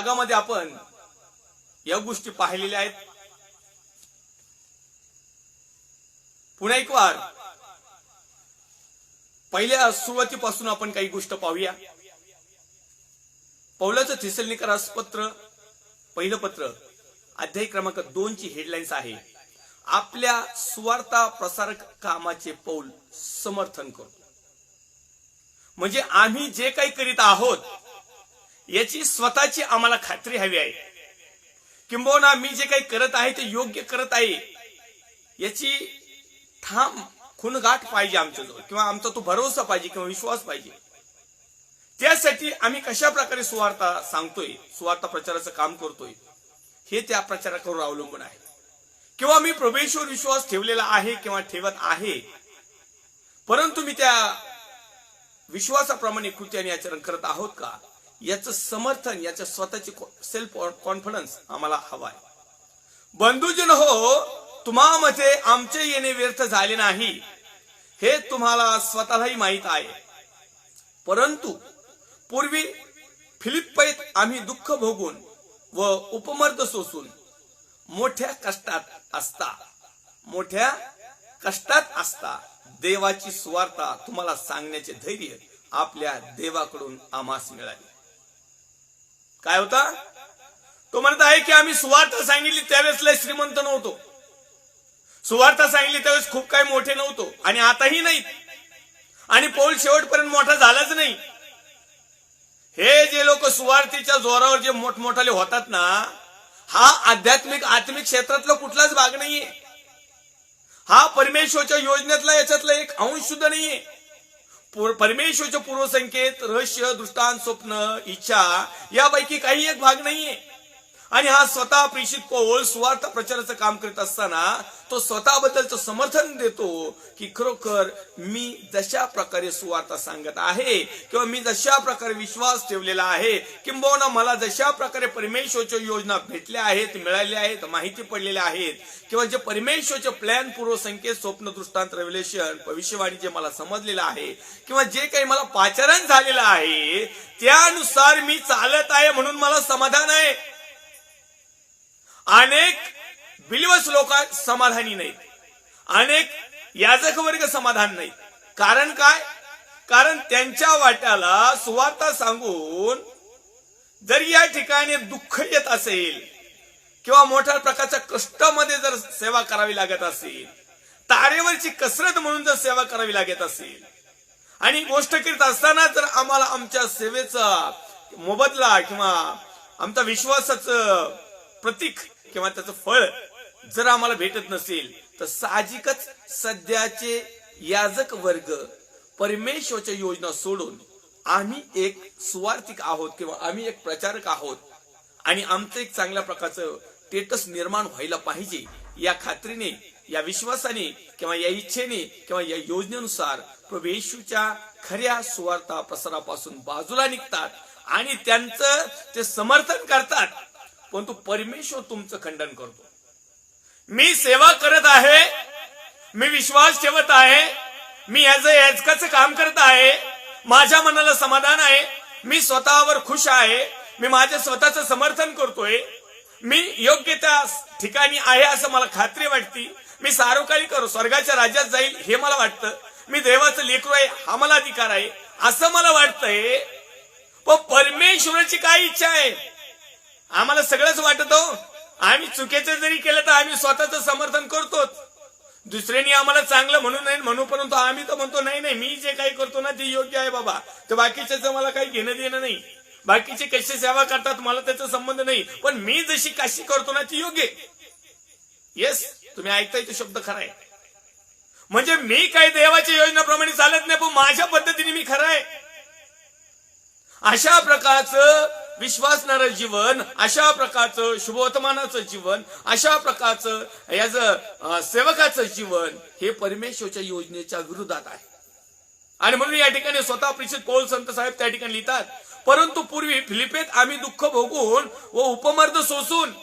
भागामध्ये आपण या गोष्टी पाहिलेल्या आहेत. पुन्हा एक वार पहिल्या सुरुवातीपासून आपण काही गोष्ट पाहूया. पौलाचं थिस्सलुनिकरास पत्र, पहिलं पत्र, अध्याय क्रमांक 2 ची हेडलाईन्स आहे, आपल्या सुवार्ता प्रसारक कामाचे पौल समर्थन करतो. म्हणजे आम्ही जे काही करीत आहोत याची स्वतःची आम्हाला खात्री हवी आहे. किंबहुना मी जे काही करत आहे ते योग्य करत आहे याची ठाम खुणगाठ पाहिजे आमच्याजवळ, किंवा आमचा तो भरोसा पाहिजे किंवा विश्वास पाहिजे. त्यासाठी आम्ही कशा प्रकारे सुवार्ता सांगतोय, सुवार्ता प्रचाराचं काम करतोय, हे त्या प्रचारावर अवलंबून आहे. किंवा मी प्रभूवर विश्वास ठेवलेला आहे किंवा ठेवत आहे, परंतु मी त्या विश्वासाप्रमाणे कृती आणि आचरण करत आहोत का, याचं समर्थन, याचं स्वतःची सेल्फ कॉन्फिडन्स आम्हाला हवाय. बंधुजन हो, तुम्हामध्ये आमचे येणे व्यर्थ झाले नाही हे तुम्हाला स्वतःलाही माहित आहे. परंतु पूर्वी फिलिप्पीत आम्ही दुःख भोगून व उपमर्द सोसून मोठ्या कष्टात असता देवाची सुवार्ता तुम्हाला सांगण्याचे धैर्य आपल्या देवाकडून आम्हास मिळाले. काय होता तो? म्हणत आहे की आम्ही सुवार्ता सांगितली त्यावेळेस लय श्रीमंत नव्हतो, सुवार्ता सांगितली त्यावेळेस खूप काही मोठे नव्हतो, आणि आताही नाहीत, आणि पौल शेवटपर्यंत मोठा झालाच नाही. हे जे लोक सुवार्थीच्या जोरावर जे मोठमोठाले होतात ना, हा आध्यात्मिक क्षेत्रातला कुठलाच भाग नाहीये. हा परमेश्वरच्या योजनेतला याच्यातला एक अंश सुद्धा नाहीये. परमेश्वरचे पूर्वसंकेत, रहस्य, दृष्टांत, स्वप्न, इच्छा यापैकी काही एक भाग नाहीये. आणि हा स्वतः प्रेषित पौल सुवार्ता प्रचाराचं काम करत असताना तो स्वतःबद्दलचं समर्थन देतो की खरोखर मी जशा प्रकारे सुवार्ता सांगत आहे, किंवा मी जशा प्रकारे विश्वास ठेवलेला आहे, किंबहुना मला जशा प्रकारे परमेश्वरच्या योजना भेटल्या आहेत, मिळाल्या आहेत, माहिती पडलेल्या आहेत, किंवा जे परमेश्वरचे प्लॅन, पूर्वसंकेत, स्वप्न, दृष्टांत, रेव्हलेशन, भविष्यवाणी जे मला समजलेलं आहे, किंवा जे काही मला पाचारण झालेलं आहे त्यानुसार मी चालत आहे, म्हणून मला समाधान आहे. अनेक बिलीवर्स लोक समाधानी नाहीत, अनेक याजक वर्ग समाधान नाहीत. कारण काय? कारण त्यांच्या वाट्याला सुवार्ता सांगून जर या ठिकाणी दुःख येत असेल, किंवा मोठ्या प्रकारच्या कष्टामध्ये जर सेवा करावी लागत असेल, तारेवरची कसरत म्हणून जर सेवा करावी लागत असेल, आणि गोष्ट करीत असताना जर आम्हाला आमच्या सेवेचा मोबदला किंवा आमच्या विश्वासाचं प्रतीक किंवा त्याचं फळ जर आम्हाला भेटत नसेल, तर साहजिकच सध्याचे याजक वर्ग परमेश्वरच्या योजना सोडून आम्ही एक सुवार्थिक आहोत किंवा आम्ही एक प्रचारक आहोत, आणि आमचं एक चांगल्या प्रकारचं स्टेटस निर्माण व्हायला पाहिजे या खात्रीने, या विश्वासाने, किंवा या इच्छेने, किंवा या योजनेनुसार प्रभू येशूच्या खऱ्या सुवार्ता प्रसारापासून बाजूला निघतात आणि त्यांचं ते समर्थन करतात. परंतु परमेश्वर तुमचं खंडन करतो. मी सेवा करत आहे, मी विश्वास ठेवत आहे, मी याजकाचं काम करत आहे, माझ्या मनाला समाधान आहे, मी स्वतःवर खुश आहे, मी माझ्या स्वतःचं समर्थन करतोय, मी योग्य त्या ठिकाणी आहे असं मला खात्री वाटते, मी सार्वकालिक करू स्वर्गाच्या राज्यात जाईल हे मला वाटतं, मी देवाचं लेकरू आहे हा मला अधिकार आहे असं मला वाटतंय. पण परमेश्वराची काय इच्छा आहे? आम्हाला सगळंच वाटत हो, आम्ही चुकीचं जरी केलं तर आम्ही स्वतःचं समर्थन करतोच, दुसऱ्यांनी आम्हाला चांगलं म्हणून नाही म्हणू, परंतु आम्ही तर म्हणतो नाही नाही मी जे काही करतो ना ते योग्य आहे बाबा, तर बाकीच्याचं मला काही घेणं देणं नाही, बाकीचे कशी सेवा करतात मला त्याचा संबंध नाही, पण मी जशी काशी करतो ना ती योग्य. येस, तुम्ही ऐकताय तो शब्द खरा आहे. म्हणजे मी काही देवाच्या योजनेप्रमाणे चालत नाही, पण माझ्या पद्धतीने मी खरं आहे. अशा प्रकारचं विश्वासणारं जीवन, अशा प्रकारचं शुभवर्तमानाचं जीवन, अशा प्रकारचं याचं सेवकाचं जीवन हे परमेश्वरच्या योजनेच्या विरोधात आहे. आणि म्हणून या ठिकाणी स्वतः प्रेषित पौल संत साहेब त्या ठिकाणी लिहितात, परंतु पूर्वी फिलिपेत आम्ही दुःख भोगून व उपमर्द सोसून,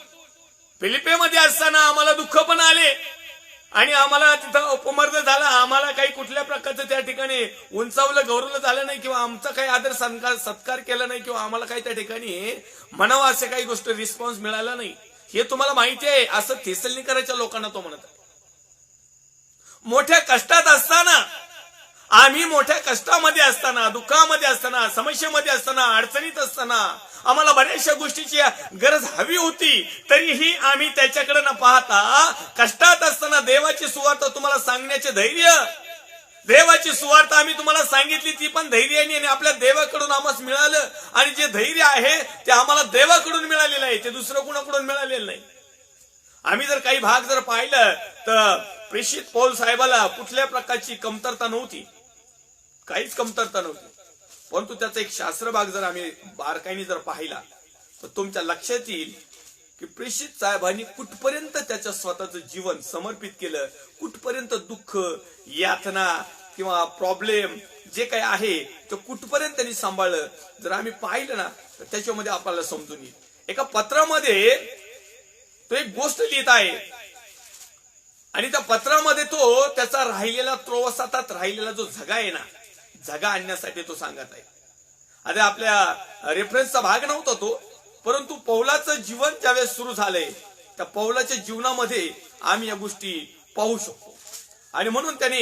फिलिपेमध्ये असताना आम्हाला दुःख पण आले, आणि आम्हाला तिथं अपमर्द झाला, आम्हाला काही कुठल्या प्रकारचं त्या ठिकाणी उंचावलं गौरवलं झालं नाही, किंवा आमचा काही आदर सत्कार केला नाही, किंवा आम्हाला काही त्या ठिकाणी म्हणावं असे काही गोष्ट रिस्पॉन्स मिळाला नाही, हे तुम्हाला माहिती आहे, असं थेसलनिकराच्या लोकांना तो म्हणत आहे. मोठ्या कष्टात असताना, आम्ही मोठ्या कष्टामध्ये असताना, दुःखामध्ये असताना, समस्येमध्ये असताना, अडचणीत असताना, आम्हाला बऱ्याचशा गोष्टीची गरज हवी होती, तरीही आम्ही त्याच्याकडे न पाहता कष्टात असताना देवाची सुवार्ता तुम्हाला सांगण्याचे धैर्य, देवाची सुवार्ता आम्ही तुम्हाला सांगितली, ती पण धैर्याने आणि आपल्या देवाकडून आम्हाला मिळालं. आणि जे धैर्य आहे ते आम्हाला देवाकडून मिळालेलं आहे, ते दुसरं कुणाकडून मिळालेलं नाही. आम्ही जर काही भाग जर पाहिलं तर प्रेषित पौल साहेबाला कुठल्या प्रकारची कमतरता नव्हती, काहीच कमतरता नव्हती. परंतु त्याचा एक शास्त्र भाग जर आम्ही बारकाईने जर पाहिला तर तुमच्या लक्षात येईल की प्रेषित साहेबांनी कुठपर्यंत त्याच्या स्वतःचं जीवन समर्पित केलं, कुठपर्यंत दुःख, यातना किंवा प्रॉब्लेम जे काही आहे ते कुठपर्यंत त्यांनी सांभाळलं. जर आम्ही पाहिलं ना तर त्याच्यामध्ये आपल्याला समजून येईल. एका पत्रामध्ये तो एक गोष्ट लिहित आहे आणि त्या पत्रामध्ये तो त्याचा राहिलेला प्रवासात राहिलेला जो झगा आहे ना, झगा आणण्यासाठी तो सांगत आहे. आता आपल्या रेफरन्सचा भाग नव्हता तो, परंतु पौलाचं जीवन ज्यावेळेस सुरू झालंय त्या पौलाच्या जीवनामध्ये आम्ही या गोष्टी पाहू शकतो. आणि म्हणून त्याने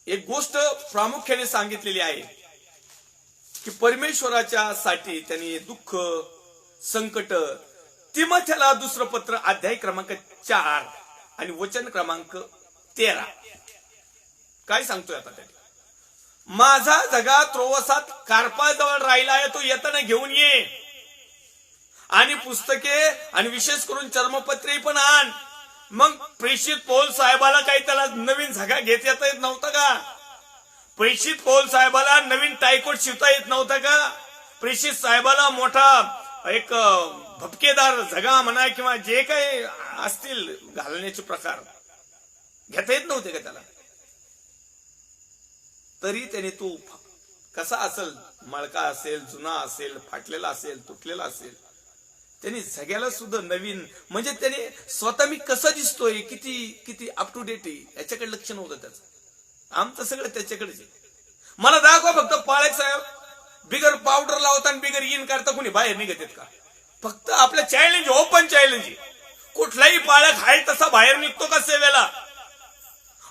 एक गोष्ट प्रामुख्याने सांगितलेली आहे की परमेश्वराच्या साठी त्यांनी दुःख, संकट, तिमोथेला दुसरं पत्र अध्याय क्रमांक 4 आणि वचन क्रमांक 13 काय सांगतोय आता त्याने, माझा झगा त्रोवसात कार्पाजवळ राहिला आहे, तो येताना घेऊन ये, आणि पुस्तके आणि विशेष करून चर्मपत्रे पण आण. मग प्रेषित पौल साहेबाला काही त्याला नवीन झगा घेता येत नव्हता का? प्रेषित पौल साहेबाला नवीन टायकोट शिवता येत नव्हता का? प्रेषित साहेबाला मोठा एक भपकेदार झगा म्हणा किंवा जे काही असतील घालण्याचे प्रकार घेता येत नव्हते का त्याला? तरी त्याने तो कसा असेल, मळका असेल, जुना असेल, फाटलेला असेल, तुटलेला असेल, त्यांनी सगळ्याला सुद्धा नवीन, म्हणजे त्याने स्वतः मी कसं दिसतोय, किती किती अप टू डेट आहे याच्याकडे लक्ष नव्हतं त्याचं. आमचं सगळं त्याच्याकडेच आहे. मला दाखवा फक्त पाळक साहेब बिगर पावडर लावता आणि बिगर इन करता कोणी बाहेर निघत आहेत का? फक्त आपलं चॅलेंज, ओपन चॅलेंज. कुठलाही पाळक आहे तसा बाहेर निघतो का सेवेला?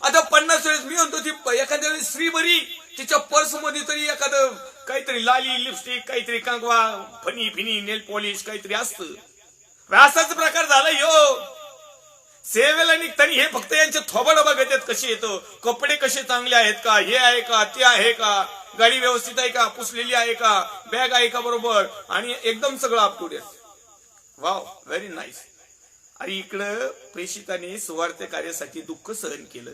आता 50 वेळेस मी म्हणतो ती एखाद्या वेळेस स्त्री बरी, तिच्या पर्स मध्ये तरी एखादं काहीतरी लाली, लिपस्टिक, काहीतरी कंगवा, फनी फिनी, नेल पॉलिश काहीतरी असतं. असाच प्रकार झाला यो. सेवेला निघताना हे फक्त यांचे थोबाड बघत आहेत कसे येतो, कपडे कसे चांगले आहेत का, हे आहे का, ते आहे का, गाडी व्यवस्थित आहे का, पुसलेली आहे का, बॅग आहे का बरोबर, आणि एकदम सगळं up to date. Wow, very nice. आणि इकडं प्रेषिताने सुवार्थ कार्यासाठी दुःख सहन केलं,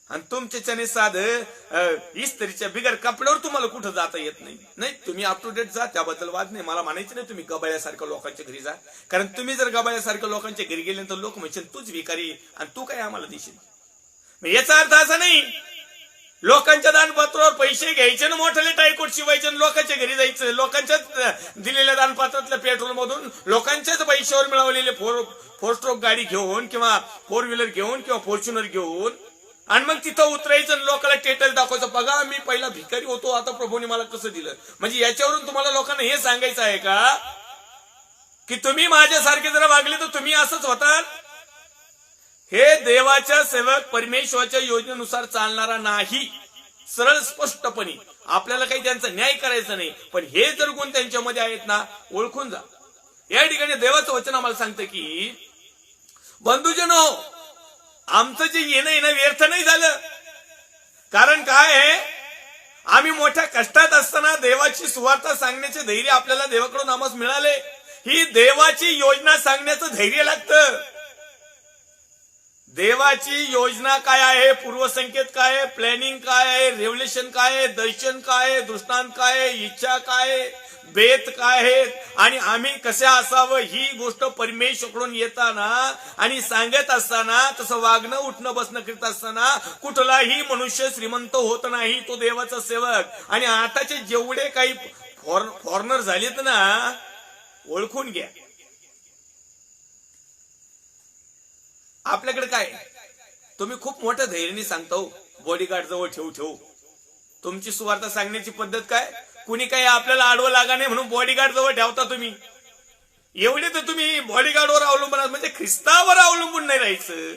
आणि तुमच्याच्याने साधं इस्त्रीच्या बिगर कपड्यावर तुम्हाला कुठं जाता येत नाही. नाही, तुम्ही अप टू डेट जा, त्याबद्दल वाद नाही. मला म्हणायचं नाही तुम्ही गबाळ्यासारख्या लोकांच्या घरी जा, कारण तुम्ही जर गबाळ्यासारख्या लोकांच्या घरी गेले तर लोक म्हणतील तूच भिकारी आणि तू काय आम्हाला देशील. याचा अर्थ असा नाही लोकांच्या दानपत्रावर पैसे घ्यायचे ना मोठ्याले टायकोट शिवायचे आणि लोकांच्या घरी जायचं, लोकांच्याच दिलेल्या दानपत्रातल्या पेट्रोल मधून लोकांच्याच पैशावर मिळवलेले फोर स्ट्रोक गाडी घेऊन किंवा 4 व्हीलर घेऊन किंवा फॉर्च्युनर घेऊन आणि मग तिथं उतरायचं, लोकांना टेटल दाखवायचं, बघा मी पहिला भिकारी होतो, आता प्रभूने मला कसं दिलं. म्हणजे याच्यावरून तुम्हाला लोकांना हे सांगायचं आहे का की तुम्ही माझ्यासारखे जर वागले तर तुम्ही असंच होता? हे देवाच्या सेवक परमेश्वराच्या योजनेनुसार चालणारा नाही. सरळ स्पष्टपणे आपल्याला काही त्यांचा न्याय करायचा नाही, पण हे जर गुण त्यांच्यामध्ये आहेत ना, ओळखून जा. या ठिकाणी देवाचं वचन आम्हाला सांगतं की बंधुजनो, आमचं जे येणं व्यर्थ नाही झालं. कारण काय आहे, आम्ही मोठ्या कष्टात असताना देवाची सुवार्ता सांगण्याचे धैर्य आपल्याला देवाकडून आम्हाला मिळाले. ही देवाची योजना सांगण्याचं धैर्य लागतं. देवाची योजना काय आहे, पूर्वसंकेत काय आहे, प्लॅनिंग काय आहे, रेव्हलेशन काय आहे, दर्शन काय आहे, दृष्टांत काय आहे, इच्छा काय आहे, बेत काय आहेत, आणि आम्ही कसे असावं ही गोष्ट परमेश्वराकडून येताना आणि सांगत असताना, तसं वागणं, उठणं, बसणं करीत असताना कुठलाही मनुष्य श्रीमंत होत नाही, तो देवाचा सेवक. आणि आताचे जेवढे काही फॉरनर झालेत ना, ओळखून घ्या. आपल्याकडे काय, तुम्ही खूप मोठ्या धैर्याने सांगता हो, बॉडीगार्ड जवळ ठेवू. तुमची सुवार्ता सांगण्याची पद्धत काय, कुणी काही आपल्याला आडवं लागा नाही म्हणून बॉडीगार्ड जवळ ठेवता तुम्ही. एवढे तर तुम्ही बॉडीगार्डवर अवलंबून आहात, म्हणजे ख्रिस्तावर अवलंबून नाही राहायचं,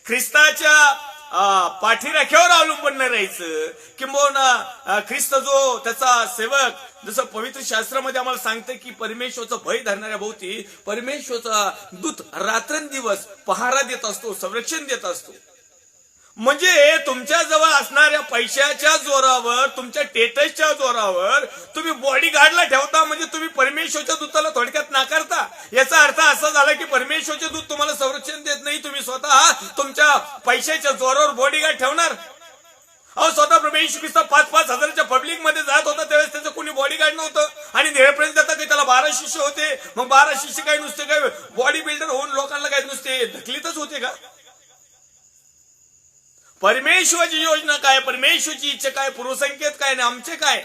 ख्रिस्ताच्या पाठीराख्यावर अवलंबून नाही राहायचं. किंबहुना ख्रिस्त जो त्याचा सेवक, जसं पवित्र शास्त्रामध्ये आम्हाला सांगतं की परमेश्वरचा भय धरणाऱ्या भोवती परमेश्वरचा दूत रात्रंदिवस पहारा देत असतो, संरक्षण देत असतो. म्हणजे तुमच्या जवळ असणाऱ्या पैशाच्या जोरावर, तुमच्या स्टेटसच्या जोरावर तुम्ही बॉडीगार्डला ठेवता, म्हणजे तुम्ही परमेश्वरच्या दूताला थोडक्यात नाकारता. याचा अर्थ असा झाला की परमेश्वरचे दूत तुम्हाला संरक्षण देत नाही, तुम्ही स्वतः तुमच्या पैशाच्या जोरावर बॉडीगार्ड ठेवणार. अहो, स्वतः प्रभू येशू ख्रिस्त 5-5 हजाराच्या पब्लिक मध्ये जात होता, त्यावेळेस त्याचं कोणी बॉडीगार्ड नव्हतं. आणि देहपर्यंत जाता काही त्याला 12 शिष्य होते. मग 12 शिष्य काही नुसते काय बॉडी बिल्डर होऊन लोकांना काही नुसते ढकलीतच होते का? परमेश्वराची योजना काय, परमेश्वरची इच्छा काय, पूर्वसंकेत काय आणि आमचे काय,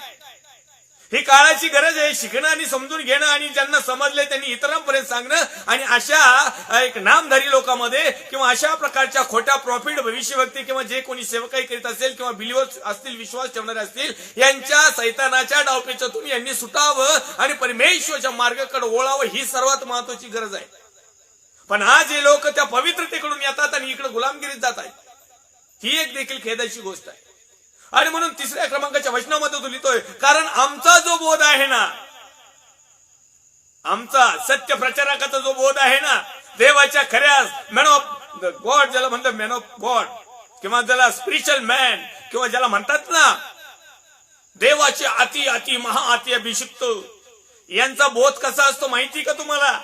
ही काळाची गरज आहे. शिकणं आणि समजून घेणं आणि ज्यांना समजले त्यांनी इतरांपर्यंत सांगणं. आणि अशा एक नामधारी लोकांमध्ये किंवा अशा प्रकारच्या खोट्या प्रॉफिट भविष्यवक्ते किंवा जे कोणी सेवकाई करीत असेल किंवा बिलीव्हर्स असतील, विश्वास ठेवणारे असतील, यांच्या सैतानाच्या डावपेचातून यांनी सुटावं आणि परमेश्वराच्या मार्गाकडे वळावं, ही सर्वात महत्वाची गरज आहे. पण आज हे लोक त्या पवित्रतेकडून येतात आणि इकडे गुलामगिरीत जात आहेत. ही एक देखील खेदाची गोष्ट आहे. आणि म्हणून 3ऱ्या क्रमांकाच्या वचनामध्ये तो लिहितोय, कारण आमचा जो बोध आहे ना, आमचा सत्य प्रचारकाचा जो बोध आहे ना, देवाच्या खऱ्या मॅन ऑफ गॉड, ज्याला म्हणतात मॅन ऑफ गॉड किंवा ज्याला स्पिरिच्युअल मॅन किंवा ज्याला म्हणतात ना देवाचे अति अति महाअति अभिषिक्त, यांचा बोध कसा असतो माहिती का तुम्हाला?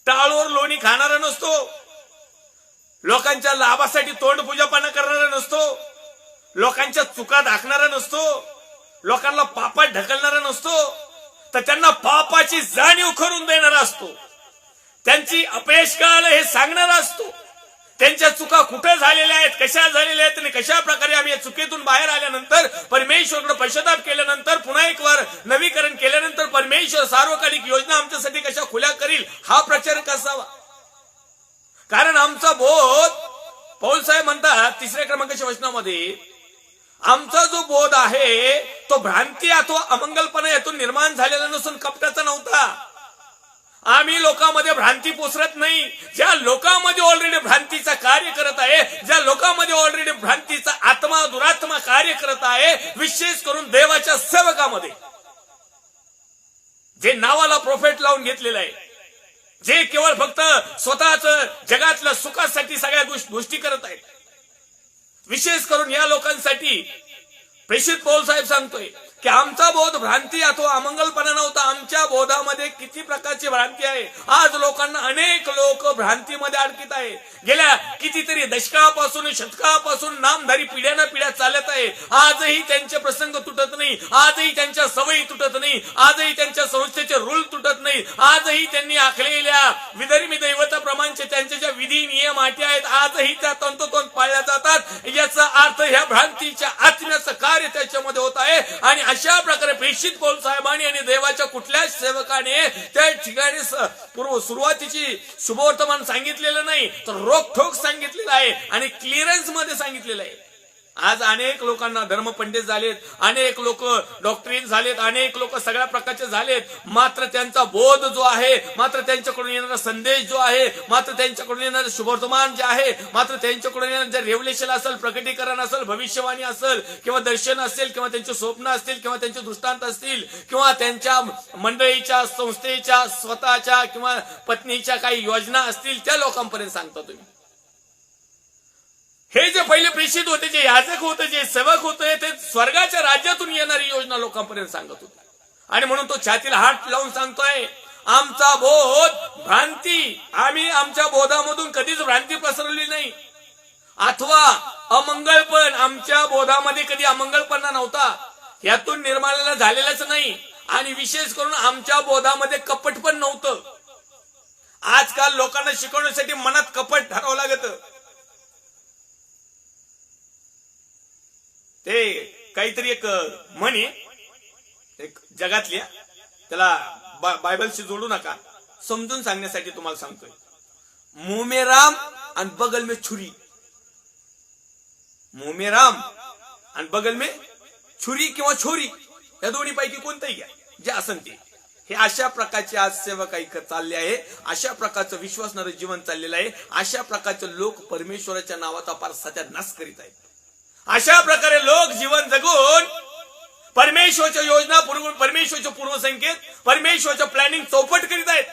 टाळवर लोणी खाणारा नसतो, लोकांच्या लाभासाठी तोंड पूजापणा करणारा नसतो, लोकांच्या चुका दाखणारा नसतो, लोकांना पापात ढकलणारा नसतो, तर त्यांना पापाची जाणीव करून देणारा असतो. त्यांची अपयश काळ हे सांगणारा असतो. त्यांच्या चुका कुठे झालेल्या आहेत, कशा झालेल्या आहेत आणि कशा प्रकारे आम्ही या चुकीतून बाहेर आल्यानंतर, परमेश्वराकडे पश्चाताप केल्यानंतर, पुन्हा एक वार नवीकरण केल्यानंतर परमेश्वर सार्वकालिक योजना आमच्यासाठी कशा खुल्या करील, हा प्रचारक असावा. कारण आमचा बोध, पौल साहेब म्हणतात 3ऱ्या क्रमांकाच्या वचनामध्ये, आमचा जो बोध आहे तो भ्रांती अथवा अमंगलपणा यातून निर्माण झालेला नसून कपटाचा नव्हता. आम्ही लोकांमध्ये भ्रांती पोसरत नाही. ज्या लोकांमध्ये ऑलरेडी भ्रांतीचा कार्य करत आहे, ज्या लोकांमध्ये ऑलरेडी भ्रांतीचा आत्मा दुरात्मा कार्य करत आहे, विशेष करून देवाच्या सेवकामध्ये, जे नावाला प्रोफेट लावून घेतलेलं आहे, जे केवळ फक्त स्वतःच जगातल्या सुखासाठी सगळ्या गोष्टी करत आहेत, विशेष करून या लोकांसाठी प्रेषित पौल साहेब सांगतोय की आमचा बोध भ्रांती अथवा अमंगलपणा नव्हता. आमच्या बोधामध्ये किती प्रकारची भ्रांती आहे. आज लोकांना, अनेक लोक भ्रांतीमध्ये अडकीत आहे. गेल्या कितीतरी दशकापासून, शतकापासून नामधारी पिढ्यानं पिढ्या चालत आहे. आजही त्यांचे प्रसंग तुटत नाही, आजही त्यांच्या सवयी तुटत नाही, आजही त्यांच्या संस्थेचे रूल तुटत नाही, आजही त्यांनी आखलेल्या विधर्मी दैवताप्रमाणचे त्यांचे ज्या विधी नियम अटी आहेत, आजही त्या तंतोतंत पाळल्या जातात. याचा अर्थ ह्या भ्रांतीच्या आत्म्याचं कार्य त्याच्यामध्ये होत आहे. आणि अशा प्रकारे प्रेषित पौल साहेबांनी आणि देवाच्या कुठल्याच सेवकाने त्या ठिकाणी सुरुवातीची शुभवर्तमान सांगितलेलं नाही, तर रोखठोक सांगितलेलं आहे आणि क्लिअरन्स मध्ये सांगितलेलं आहे. आज अनेक लोकांना धर्मपंडित झालेत, अनेक लोक डॉक्टरीन झालेत, अनेक लोक सगळ्या प्रकारचे झालेत, मात्र त्यांचा बोध जो आहे, मात्र त्यांच्याकडून येणारा संदेश जो आहे, मात्र त्यांच्याकडून येणारं शुभवर्तमान जे आहे, मात्र त्यांच्याकडून येणारं जे रेव्हलेशन असेल, प्रकटीकरण असेल, भविष्यवाणी असेल किंवा दर्शन असेल किंवा त्यांचे स्वप्न असतील किंवा त्यांचे दृष्टांत असतील किंवा त्यांच्या मंडळीच्या, संस्थेच्या, स्वतःच्या किंवा पत्नीच्या काही योजना असतील, त्या लोकांपर्यंत सांगता तुम्ही. हे जे पहिले प्रेषित होते, जे याजक होते, जे सेवक होते, ते स्वर्गाच्या राज्यातून येणारी योजना लोकांपर्यंत सांगत होते. आणि म्हणून तो छातीला हात लावून सांगतोय, आमचा बोध भ्रांती, आम्ही आमच्या बोधामधून कधीच भ्रांती पसरवली नाही अथवा अमंगलपण, आमच्या बोधामध्ये कधी अमंगलपणा नव्हता, यातून निर्माण झालेलाच नाही. आणि विशेष करून आमच्या बोधामध्ये कपट पण नव्हतं. आजकाल लोकांना शिकवण्यासाठी मनात कपट धरावं लागतं. ते काहीतरी एक म्हणे, एक जगातल्या, त्याला बायबलशी जोडू नका, समजून सांगण्यासाठी तुम्हाला सांगतोय. मुंह में राम आणि बगल में छुरी, मुंह में राम आणि बगल में छुरी किंवा छोरी, या दोन्ही पैकी कोणतंही घ्या, जे असन ते. हे अशा प्रकारचे आज सेवक चालले आहे, अशा प्रकारचं विश्वासणारं जीवन चाललेलं आहे, अशा प्रकारचे लोक परमेश्वराच्या नावाचा फार सत्यानाश करीत आहेत. अशा प्रकारे लोक जीवन जगून परमेश्वराच्या योजना, परमेश्वराचे पूर्वसंकेत, परमेश्वराचं प्लॅनिंग चौपट करीत आहेत.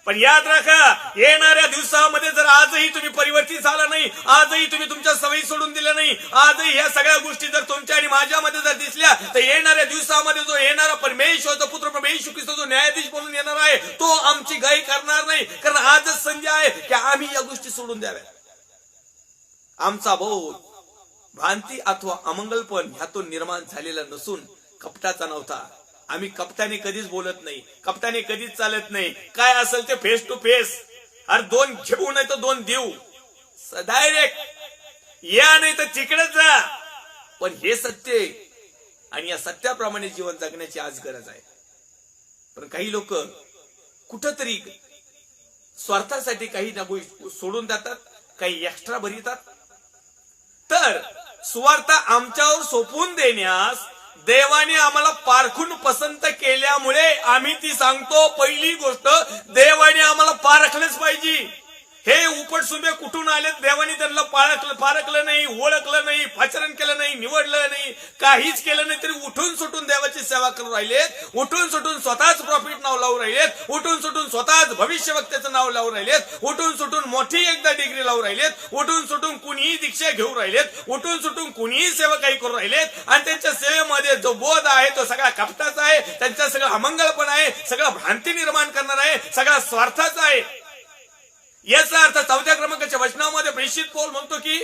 पण याद राखा, येणाऱ्या दिवसामध्ये जर आजही तुम्ही परिवर्तित झाला नाही, आजही तुम्ही तुमच्या सवयी सोडून दिल्या नाही, आजही ह्या सगळ्या गोष्टी जर तुमच्या आणि माझ्यामध्ये जर दिसल्या, तर येणाऱ्या दिवसामध्ये जो येणारा परमेश्वराचा पुत्र प्रभू येशू ख्रिस्त जो न्यायाधीश म्हणून येणार आहे, तो आमची गाई करणार नाही. कारण आजच संधी आहे की आम्ही या गोष्टी सोडून द्याव्या. आमचा बोध भ्रांती अथवा अमंगलपण ह्यातून निर्माण झालेला नसून कपटाचा नव्हता. आम्ही कपटाने कधीच बोलत नाही, कपटाने कधीच चालत नाही. काय असेल ते फेस टू फेस, अरे दोन घेऊ नाही तर दोन देऊ, डायरेक्ट या नाही तर तिकडेच जा. पण हे सत्य आणि या सत्याप्रमाणे जीवन जगण्याची आज गरज आहे. पण काही लोक कुठंतरी स्वार्थासाठी काही ना गोष्टी सोडून देतात, काही एक्स्ट्रा भरितात. तर सुवार्ता आमच्यावर सोपवून देण्यास देवाने आम्हाला पारखून पसंत केल्यामुळे आम्ही ती सांगतो. पहिली गोष्ट, देवाने आम्हाला पारखलंच पाहिजे. हे उपटसुंबे कुठून आले, देवाने त्यांना पारखलं नाही, ओळखलं नाही, पाचरण केलं नाही, निवडलं नाही, काहीच केलं नाही, तरी उठून सुटून देवाची सेवा करून राहिलेत, उठून सुटून स्वतःच प्रॉफिट नाव लावून राहिलेत, उठून सुटून स्वतःच भविष्यवक्त्याचं नाव लावून राहिलेत, उठून सुटून मोठी एकदा डिग्री लावून राहिलेत, उठून सुटून कुणीही दीक्षा घेऊन राहिलेत, उठून सुटून कुणीही सेवा काही करून राहिलेत. आणि त्यांच्या सेवेमध्ये जो बोध आहे तो सगळा कपटाचा आहे, त्यांचा सगळा अमंगलपण आहे, सगळा भ्रांती निर्माण करणार आहे, सगळा स्वार्थाचा आहे. याचा अर्थ 4 क्रमांकाच्या वचनामध्ये प्रेषित पौल म्हणतो की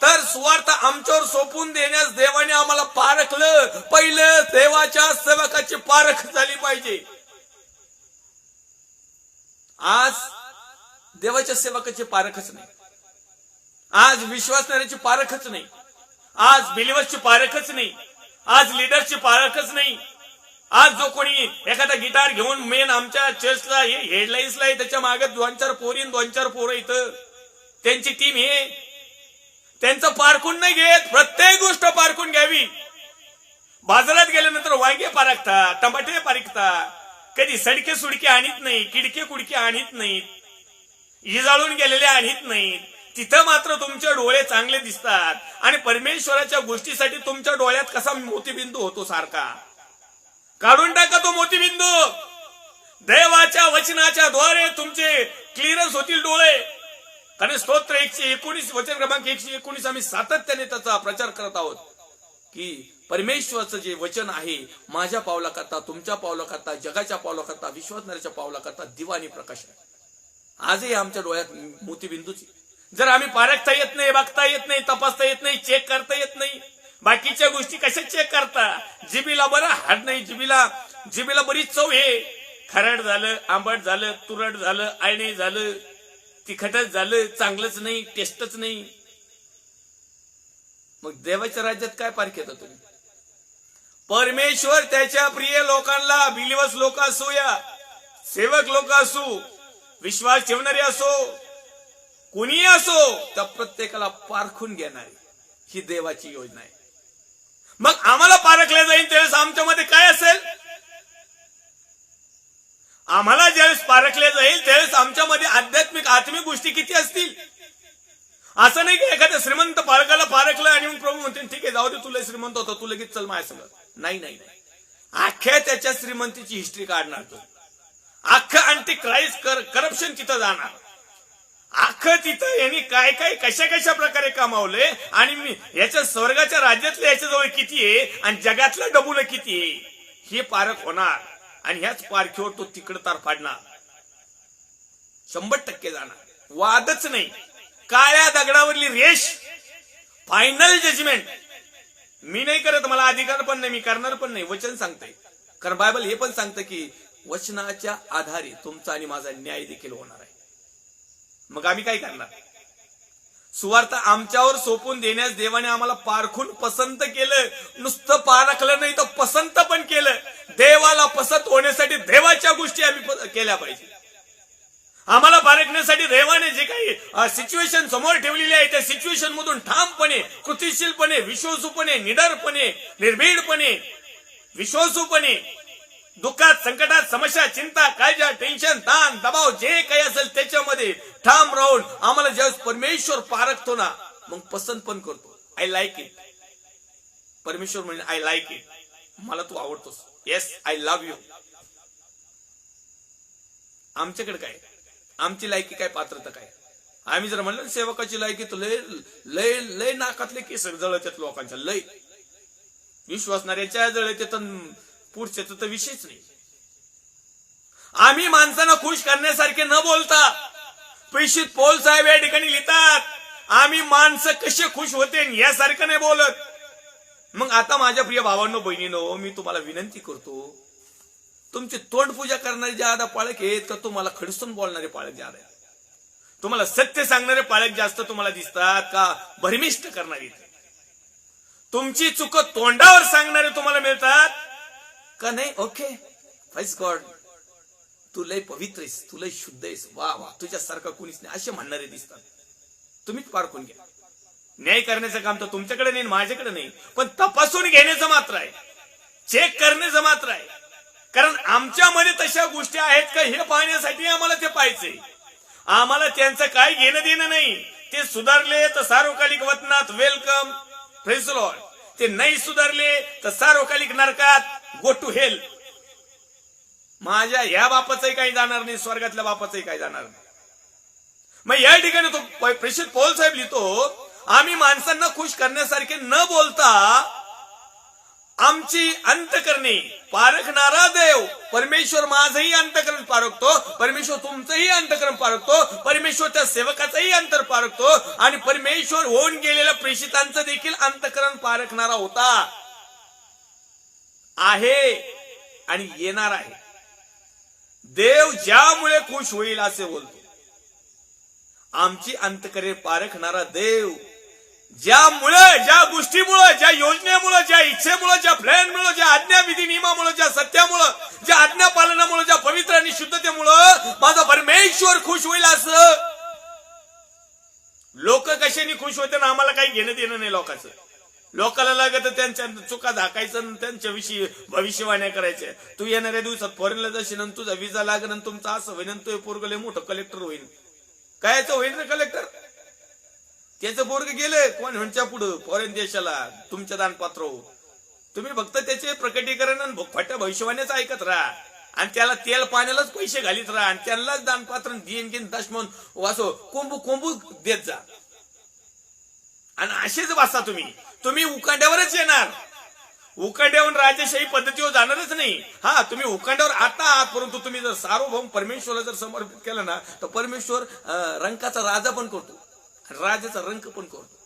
तर सुवार्थ आमच्यावर सोपून देण्यास देवाने आम्हाला पारखलं. पहिलं देवाच्या सेवकाची पारख झाली पाहिजे. आज देवाच्या सेवकाची पारखच नाही, आज विश्वासणाऱ्याची पारखच नाही, आज बिलिव्हर्सची पारखच नाही, आज लीडरची पारखच नाही. आज जो कोणी एखादा गिटार घेऊन मेन आमच्या चर्चला हेडलाईन्सला आहे, त्याच्या मागे 2-4 पोरी 2-4 पोरं इथं त्यांची टीम, हे त्यांचं पारखून नाही घेत. प्रत्येक गोष्ट पारखून घ्यावी. बाजारात गेल्यानंतर वांगे पारखता, टमाटे पारखता, कधी सडके सुडके आणत नाही, किडके कुडके आणत नाहीत, इजाळून गेलेले आणत नाहीत. तिथं मात्र तुमचे डोळे चांगले दिसतात आणि परमेश्वराच्या गोष्टीसाठी तुमच्या डोळ्यात कसा मोतीबिंदू होतो सारखा, काढून टाका तो मोतीबिंदू. देवाच्या वचनाच्या द्वारे तुमचे क्लिअरन्स होतील डोळे. कारण स्तोत्र 119 वचन क्रमांक 119 आम्ही सातत्याने त्याचा प्रचार करत आहोत की परमेश्वराचं जे वचन आहे माझ्या पावलाकरता, तुमच्या पावलाकरता, जगाच्या पावलाकरता, विश्वासणाऱ्याच्या पावलाकरता दिवा आणि प्रकाश आहे. आजही आमच्या डोळ्यात मोतीबिंदूची. जर आम्ही पारखता येत नाही, बघता येत नाही, तपासता येत नाही, चेक करता येत नाही, बाकीच्या गोष्टी कशा चेक करता? जिबीला बरं हाड नाही, जिबीला बरीच चव आहे. खरड झालं, आंबट झालं, तुरट झालं, आळणी झालं, तिखटच झालं, चांगलंच नाही, टेस्टच नाही. मग देवाच्या राज्यात काय पारख येतं तुम्ही? परमेश्वर त्याच्या प्रिय लोकांना, बिलिव्हर्स लोक असो या सेवक लोक असो, विश्वास ठेवणारे असो, कुणी असो, त्या प्रत्येकाला पारखून घेणारी ही देवाची योजना आहे. मग आम्हाला पारखले जाईल त्यावेळेस आमच्यामध्ये काय असेल? आम्हाला ज्यावेळेस पारखले जाईल त्यावेळेस आमच्यामध्ये आध्यात्मिक आत्मिक गोष्टी किती असतील? असं नाही की एखाद्या श्रीमंत पालकाला पारखलं आणि मग प्रभू म्हणते ठीक आहे जाऊ दे, तुला श्रीमंत होता, तू लगेच चल माझ्या संग. नाही नाही नाही, अख्ख्या त्याच्या श्रीमंतीची हिस्ट्री काढणार तो. अख्खं अँटी क्राइस्ट करप्शन तिथं जाणार. अख्खं तिथं यांनी काय काय कशा कशा प्रकारे कमावलंय आणि मी याच्या स्वर्गाच्या राज्यातल्या याच्याजवळ किती आहे आणि जगातलं डबुल किती आहे हे पारख होणार. आणि ह्याच पारखीवर तो तिकडं तार फाडणार, 100% जाणार, वादच नाही. काळ्या दगडावरली रेष, फायनल जजमेंट. मी नाही करत, मला अधिकार पण नाही, मी करणार पण नाही. वचन सांगतंय. कारण बायबल हे पण सांगतं की वचनाच्या आधारे तुमचा आणि माझा न्याय देखील होणार आहे. मग आम्ही काय करणार? सुवार्थ आमच्यावर सोपून देण्यास देवाने आम्हाला पारखून पसंत केलं. नुसतं पारखलं नाही तर पसंत पण केलं. देवाला पसंत होण्यासाठी देवाच्या गोष्टी आम्ही केल्या पाहिजे. आम्हाला पारखण्यासाठी देवाने जे काही सिच्युएशन समोर ठेवलेली आहे त्या सिच्युएशन मधून ठामपणे, कृतिशीलपणे, विश्वासूपणे, निडरपणे, निर्भीडपणे, विश्वासूपणे, दुःखात, संकटात, समस्या, चिंता, काळजा, टेन्शन, ताण, दबाव जे काही असेल त्याच्यामध्ये ठाम राहून आम्हाला ज्यावेळेस परमेश्वर पारखतो ना, मग पसंत पण करतो. I like it. परमेश्वर म्हणजे आय लाईक इट, मला तू आवडतोस. Yes, I love you. आमच्याकडे काय, आमची लायकी काय, पात्रता काय? आम्ही जर म्हणलं सेवकाची लायकी तर लय लय लय नाकातले केस जळतात लोकांच्या, लय विश्वासणाऱ्याच्या जळते तर पुढच्याचा तर विषयच नाही. आम्ही माणसांना खुश करण्यासारखे न बोलता प्रेषित पौल साहेब या ठिकाणी लिहितात, आम्ही माणसं कसे खुश होते यासारखं नाही बोलत. मग आता माझ्या प्रिय भावांनो, बहिणीनो, मी तुम्हाला विनंती करतो, तुमची तोंडपूजा करणारे ज्यादा पाळक आहेत का तुम्हाला खडसून बोलणारे पाळक ज्यादा आहेत? तुम्हाला सत्य सांगणारे पाळक जास्त तुम्हाला दिसतात का भरमिष्ट करणारे? तुमची चूक तोंडावर सांगणारे तुम्हाला मिळतात का नाही? ओके, प्रेज गॉड, तू लय पवित्र आहेस, तू लय शुद्ध आहेस, वा वा, तुझ्यासारखा कोणीच नाही, असे म्हणणारे दिसतात. तुम्हीच पारखून घ्या. न्याय करण्याचं काम तर तुमच्याकडे नाही, माझ्याकडे नाही, पण तपासून घेण्याचं मात्र आहे, चेक करण्याचं मात्र आहे. कारण आमच्यामध्ये तशा गोष्टी आहेत का हे पाहण्यासाठी आम्हाला ते पाहायचंय. आम्हाला त्यांचं काय घेणं देणं नाही. ते सुधारले तर सार्वकालिक वतनात वेलकम, प्रेज लॉर्ड. ते नाही सुधारले तर सार्वकालिक नरकात, गो टू हेल. माझ्या या बापाचंही काही जाणार नाही, स्वर्गातल्या बापाचंही काही जाणार नाही. मग या ठिकाणी तो प्रेषित पौल साहेब लिहितो, आम्ही माणसांना खुश करण्यासारखे न बोलता आमची अंतकरणे पारखणारा देव, परमेश्वर माझंही अंतकरण पारखतो, परमेश्वर तुमचंही अंतकरण पारखतो, परमेश्वर त्या सेवकाचंही अंतर पारखतो, आणि परमेश्वर होऊन गेलेल्या प्रेषितांचं देखील अंतकरण पारखणारा होता, आहे आणि येणार आहे. देव ज्यामुळे खुश होईल असे बोलतो. आमची अंतकरणे पारखणारा देव ज्यामुळे, ज्या गोष्टीमुळे, ज्या योजनेमुळे, ज्या इच्छेमुळे, ज्या प्लॅनमुळे, ज्या आज्ञाविधी नियमामुळे, ज्या सत्यामुळे, ज्या आज्ञा पालनामुळे, ज्या पवित्र आणि शुद्धतेमुळे माझा परमेश्वर खुश होईल असं. लोक कशाने खुश होते ना आम्हाला काही घेणं देणं नाही लोकांचं. लोकांना लागत त्यांच्या चुका झाकायचं, त्यांच्याविषयी भविष्यवाण्या करायच्या. तू येणाऱ्या दिवसात फॉरेनला जाशील आणि तुझा विजा लागेल आणि तुमचा असं होईल, तो पोरगले मोठं कलेक्टर होईल. कायचं होईल रे कलेक्टर? त्याचं पोरग गेले कोण ह्यांच्या पुढं फॉरेन देशाला, तुमच्या दानपात्र हो. तुम्ही फक्त त्याचे प्रकटीकरण आणि खोट्या भविष्यवाण्याच ऐकत राहा आणि त्याला तेल पाण्यालाच पैसे घालीत राहा आणि त्यांनाच दानपात्र दिन दशमन वासो कोंबू कोंबू देत जा. आणि असेच वाचा तुम्ही उकांड्यावरच येणार. उकांड्यावरून राजेशाही पद्धतीवर जाणारच नाही. हा, तुम्ही उकांड्यावर आता आहात, परंतु तुम्ही जर सार्वभौम परमेश्वराला जर समर्पित केलं ना तर परमेश्वर रंकाचा राजा पण करतो, राजाचा रंक पण करतो.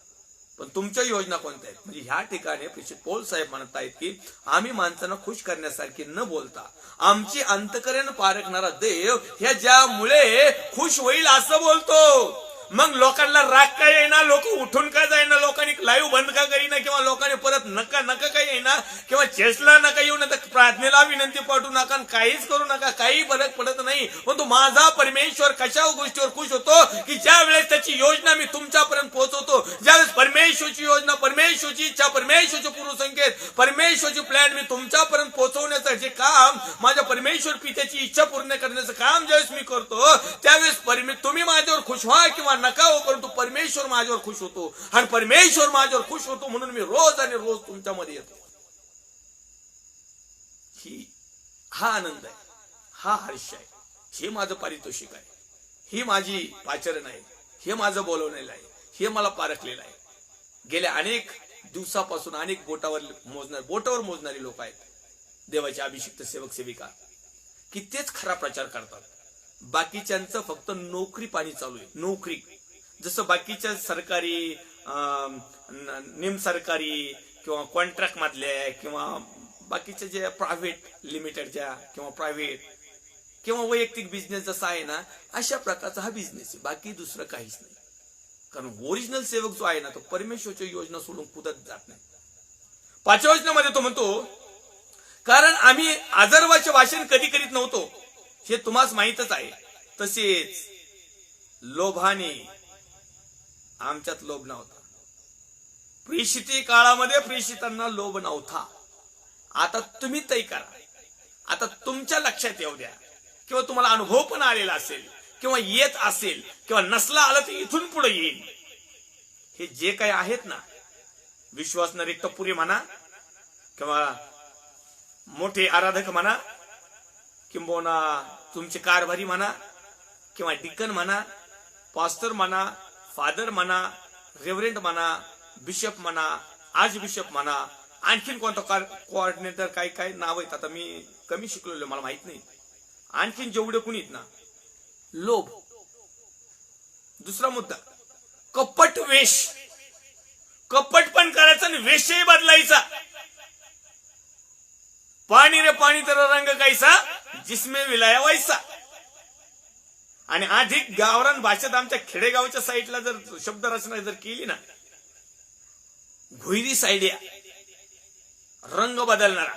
पण तुमच्या योजना कोणत्या आहेत? म्हणजे ह्या ठिकाणी प्रेषित पौल साहेब म्हणत आहेत की आम्ही माणसांना खुश करण्यासारखे न बोलता आमची अंतकरण पारखणारा देव ह्या ज्यामुळे खुश होईल असं बोलतो. मग लोकांना राग काय येईना, लोक उठून का जाईना, लोकांनी लाईव्ह बंद का करीना, किंवा लोकांनी परत नका नका काय येईना, किंवा चेसला नका येऊ नका, प्रार्थनेला विनंती पाठवू नका, काहीच करू नका, काही फरक पडत नाही. पण तो माझा परमेश्वर कशा गोष्टीवर खुश होतो की ज्या वेळेस त्याची योजना मी तुमच्यापर्यंत पोहोचवतो, ज्यावेळेस परमेश्वरची योजना, परमेश्वरची इच्छा, परमेश्वरचे पूर्वसंकेत, परमेश्वरची प्लॅन मी तुमच्यापर्यंत पोहोचवण्याचं जे काम, माझ्या परमेश्वर पित्याची इच्छा पूर्ण करण्याचं काम ज्यावेळेस मी करतो, त्यावेळेस तुम्ही माझ्यावर खुश व्हा किंवा नका हो, परंतु परमेश्वर माझ्यावर खुश होतो. आणि परमेश्वर माझ्यावर खुश होतो म्हणून मी रोज आणि रोज तुमच्यामध्ये येतो. हा आनंद आहे, हा हर्ष आहे, हे माझं पारितोषिक आहे, ही माझी पाचरण आहे, हे माझं बोलवलेलं आहे, हे मला पारखलेलं आहे. गेल्या अनेक दिवसापासून अनेक बोटावर मोजणारी लोक आहेत, देवाचे अभिषिक्त सेवक सेविका, की तेच खरा प्रचार करतात. बाकीच्यांचं फक्त नोकरी पाणी चालू आहे. नोकरी जसं बाकीच्या सरकारी, निमसरकारी किंवा कॉन्ट्रॅक्ट मधल्या किंवा बाकीच्या ज्या प्रायव्हेट लिमिटेडच्या किंवा प्रायव्हेट किंवा वैयक्तिक बिझनेस जसा आहे ना, अशा प्रकारचा हा बिझनेस आहे. बाकी दुसरं काहीच नाही. कारण ओरिजिनल सेवक जो आहे ना तो परमेश्वरची योजना सोडून कुदत जात नाही. 5व्या वचनामध्ये तो म्हणतो, कारण आम्ही आजरवाचे भाषण कधी करीत नव्हतो, हे तुम्हाला माहीतच आहे. तसेच लोभाने आमच्यात लोभ नव्हता. प्रेषिती काळामध्ये प्रेषितांना लोभ नव्हता. आता तुम्ही तय करा. आता तुमच्या लक्षात येऊ द्या, किंवा तुम्हाला अनुभव पण आलेला असेल, किंवा येत असेल, किंवा नसला आलं तर इथून पुढे येईल. हे जे काही आहेत ना, विश्वास न रिक्त पुरी म्हणा, किंवा मोठे आराधक म्हणा, किंबहुना तुमचे कारभारी म्हणा, किंवा डिकन म्हणा, पास्टर म्हणा, फादर म्हणा, रेव्हरंट म्हणा, बिशप म्हणा, आर्च बिशप म्हणा, आणखीन कोणता कोऑर्डिनेटर, काय काय नाव आहेत. आता मी कमी शिकलेलो, मला माहित नाही. आणखीन जेवढे कुणी ना, लोभ. दुसरा मुद्दा, कपट वेश. कपट पण करायचं आणि वेशही बदलायचा. पाणी रे पाणी तर रंग कैसा, जिसमें विलाया वैसा. आणि अधिक गावरान भाषेत आमच्या खेडेगावच्या साईडला जर शब्द रचना जर केली ना, भुईरी साईडिया, रंग बदलणारा.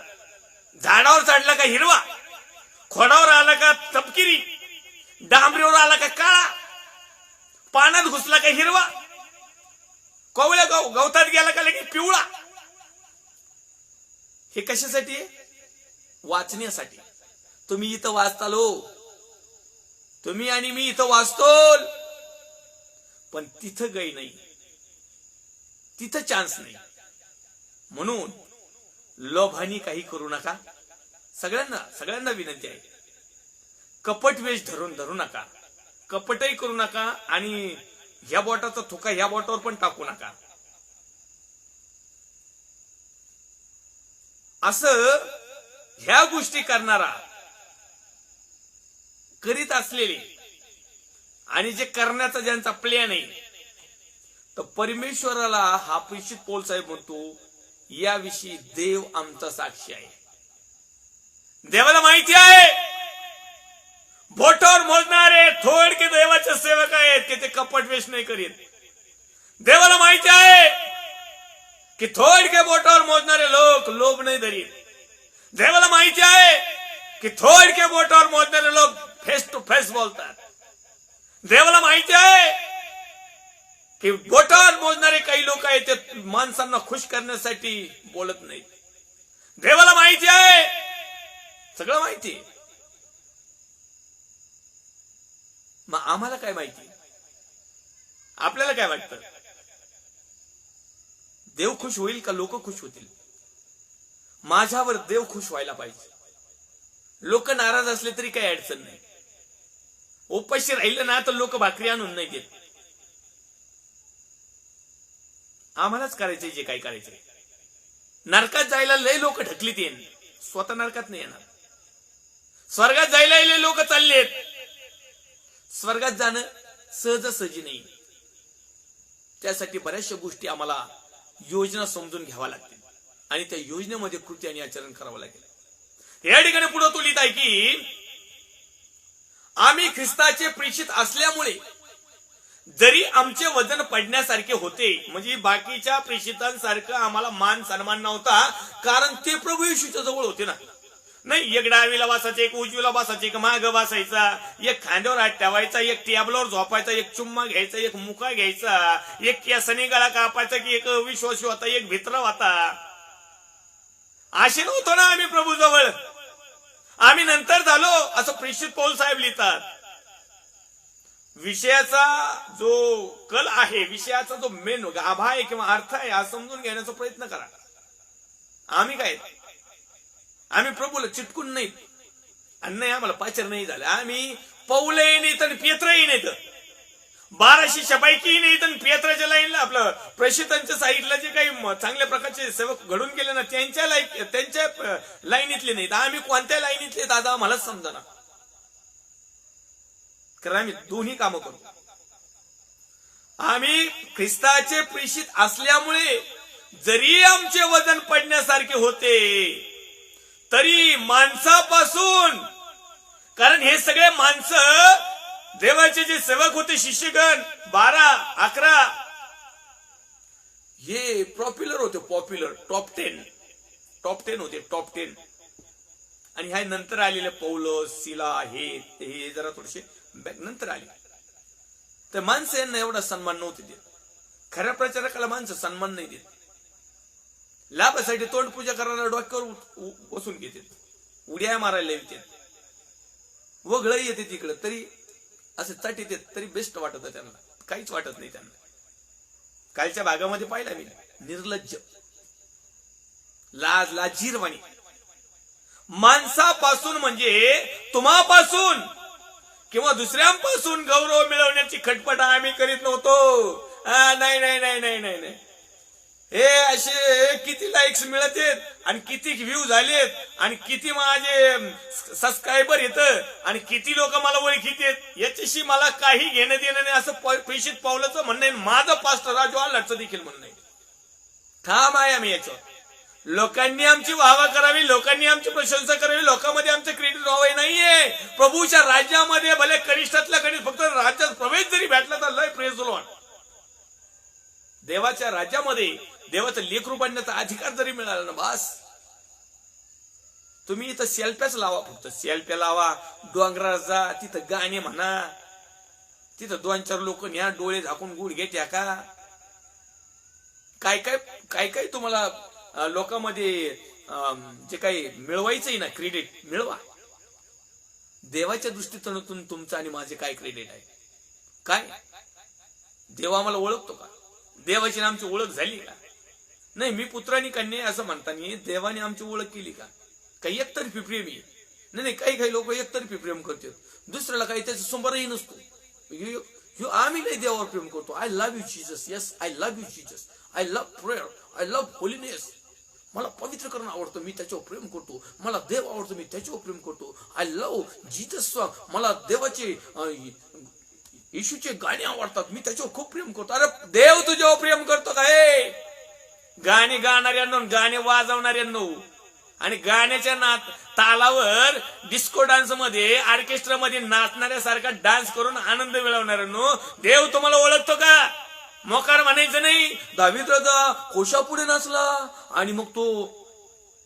झाडावर चढला का हिरवा, खोडावर आला का तपकिरी, डांबरीवर आला का काळा, पाण्यात घुसला का हिरवा, कोवळ्या गवतात गेला का लगेच पिवळा. हे कशासाठी आहे? वाचण्यासाठी. तुम्ही इथं वाचतालो, तुम्ही आणि मी इथं वाचतो, पण तिथं गई नाही, तिथं चान्स नाही. म्हणून लोभानी काही करू नका. सगळ्यांना विनंती आहे, कपट वेश धरू नका, कपटही करू नका, आणि ह्या बोटाचा थुका ह्या बोटावर पण टाकू नका. असं ह्या गोष्टी करणारा, करीत असलेले, आणि जे करण्याचा ज्यांचा प्लॅन आहे, तर परमेश्वराला हा प्रेषित पौल साहेब म्हणतो, याविषयी देव आमचा साक्षी आहे. देवाला माहिती आहे, बोटावर मोजणारे थोडके देवाचे सेवक आहेत की ते कपट वेश नाही करीत. देवाला माहिती आहे की थोडके बोटावर मोजणारे लोक लोभ नाही धरीत. देवाला माहिती आहे की थोडके बोटावर मोजणारे लोक फेस टू फेस बोलतात. देवाला माहिती आहे की बोटावर मोजणारे काही लोक आहेत ते माणसांना खुश करण्यासाठी बोलत नाहीत. देवाला माहिती आहे, सगळं माहिती. मग आम्हाला काय माहिती? आपल्याला काय वाटतं? देव खुश होईल का लोक खुश होतील? माझ्यावर देव खुश व्हायला पाहिजे. लोक नाराज असले तरी काही अडचण नाही. उपाशी राहिलं ना तर लोक भाकरी आणून नाही देत. आम्हालाच करायचंय जे काही करायचंय. नरकात जायला लय लोक ढकलीत येईल, स्वतः नरकात नाही येणार. स्वर्गात जायला लय लोक चाललेत, स्वर्गात जाणं सहजासहजी नाही. त्यासाठी बऱ्याचशा गोष्टी आम्हाला योजना समजून घ्यावा लागतील, आणि त्या योजनेमध्ये कृती आणि आचरण करावं लागेल. या ठिकाणी पुढे तो लिहित आहे की आम्ही ख्रिस्ताचे प्रेषित असल्यामुळे जरी आमचे वजन पडण्यासारखे होते, म्हणजे बाकीच्या प्रेषितांसारखं आम्हाला मान सन्मान नव्हता, कारण ते प्रभू येशूच्या जवळ होते ना. नाही, एक डावीला बसायचा, एक उजवीला बसायचा, एक माग बसायचा, एक खांद्यावर हात ठेवायचा, एक टेबलावर झोपायचा, एक चुम्मा घ्यायचा, एक मुका घ्यायचा, एक केसाने गळा कापायचा, की एक विश्वासी होता, एक भित्र होता. असे नव्हतो ना आम्ही प्रभू जवळ. आम्ही नंतर झालो असं प्रेषित पौल साहेब लिहितात. विषयाचा जो कल आहे, विषयाचा जो मेन गाभा आहे किंवा अर्थ आहे, हा समजून घेण्याचा प्रयत्न करा. आम्ही काय, आम्ही प्रभूला चिटकून नाहीत, आणि नाही आम्हाला पाचर नाही झालं. आम्ही पौलही नाहीत आणि पेत्रही नाहीत, 1200 शपाईकी नाहीत, आणि पेत्राच्या लाईनला आपलं प्रेषितांच्या साईडला जे काही चांगल्या प्रकारचे सेवक घडून गेले ना, त्यांच्या लाईनीतले नाहीत. आम्ही कोणत्या लाईनीतले दादा आम्हालाच समजा ना, कारण आम्ही दोन्ही कामं करतो. आम्ही ख्रिस्ताचे प्रेषित असल्यामुळे जरी आमचे वजन पडण्यासारखे होते, तरी माणसापासून, कारण हे सगळे माणसं देवाचे जे सेवक होते, शिष्यगण 12-11, हे पॉप्युलर होते, पॉप्युलर, टॉप 10 होते, टॉप 10. आणि ह्या नंतर आलेले पौलोस, सिला, हे जरा थोडेसे नंतर आले. तर माणसं यांना एवढा सन्मान नव्हते देत. खऱ्या प्रचारकाला माणसं सन्मान नाही देत. लाभासाठी तोंड पूजा करायला डोक्यावर बसून घेतात, उड्या मारायला येतात, वगळ येते तिकडं, तरी असं चाटीत येत तरी बेस्ट वाटत त्यांना, काहीच वाटत नाही त्यांना. कालच्या भागामध्ये पाहिला मी, निर्लज्ज, लाजीरवाणी, माणसापासून म्हणजे तुम्हापासून किंवा दुसऱ्यांपासून गौरव मिळवण्याची खटपट आम्ही करीत नव्हतो. नाही नाही नाही नाही नाही नाही, हे असे किती लाईक्स मिळतेत आणि किती व्ह्यू झालेत आणि किती माझे सबस्क्रायबर येत आणि किती लोक मला ओळखीत याच्याशी मला काही घेणं देणं नाही, असं प्रेषित पावलाचं म्हणणं आहे. माझं पास्टर राजू आलाचं देखील म्हणणं आहे. ठाम आहे आम्ही याच्यावर. लोकांनी आमची वाहवा करावी, लोकांनी आमची प्रशंसा करावी, लोकांमध्ये आमचं क्रेडिट व्हावं नाहीये. प्रभूच्या राज्यामध्ये भले कनिष्ठातल्या कनिष्ठ, फक्त राज्यात प्रवेश जरी भेटला तर लय प्रेज द लॉर्ड. देवाच्या राज्यामध्ये देवाचं लेकरू बनण्याचा अधिकार जरी मिळाला ना, बस. तुम्ही इथं सेल्फ्याच लावा, फक्त सेल्फ्या लावा, डोंगरात जा, तिथं गाणे म्हणा, तिथं 2-4 लोक न्या, डोळे झाकून गुडघे टाका. काय काय काय काय तुम्हाला लोकांमध्ये जे काही मिळवायचंय ना क्रेडिट, मिळवा. देवाच्या दृष्टिकोनातून तुमचं आणि माझे काय क्रेडिट आहे? काय देव आम्हाला ओळखतो का? देवाची आमची ओळख झाली का? नाही. मी पुत्र आणि कन्या असं म्हणताना देवाने आमची ओळख केली का? काही एकतर्फी प्रेम आहे. नाही, काही लोक एकतर्फी प्रेम करतात, दुसऱ्याला काही त्याचा संबरही नसतो. आम्ही नाही देवावर प्रेम करतो. I love you Jesus, yes I love you Jesus, I love prayer, I love holiness. मला पवित्र करणं आवडतं, मी त्याच्यावर प्रेम करतो. मला देव आवडतो, मी त्याच्यावर प्रेम करतो. आय लव्ह जीसस सॉन्ग, मला देवाचे येशूचे गाणे आवडतात, मी त्याच्यावर खूप प्रेम करतो. अरे देव तुझ्यावर प्रेम करतो काय? गाणे गाणाऱ्यांनो, गाणे वाजवणाऱ्यांनो आणि गाण्याच्या तालावर डिस्को डान्स मध्ये, ऑर्केस्ट्रामध्ये नाचणाऱ्यासारखा डान्स करून आनंद मिळवणाऱ्यांनो, देव तुम्हाला ओळखतो का? मोकार म्हणायचं नाही. दावीद राजा कोशापुढे नाचला आणि मग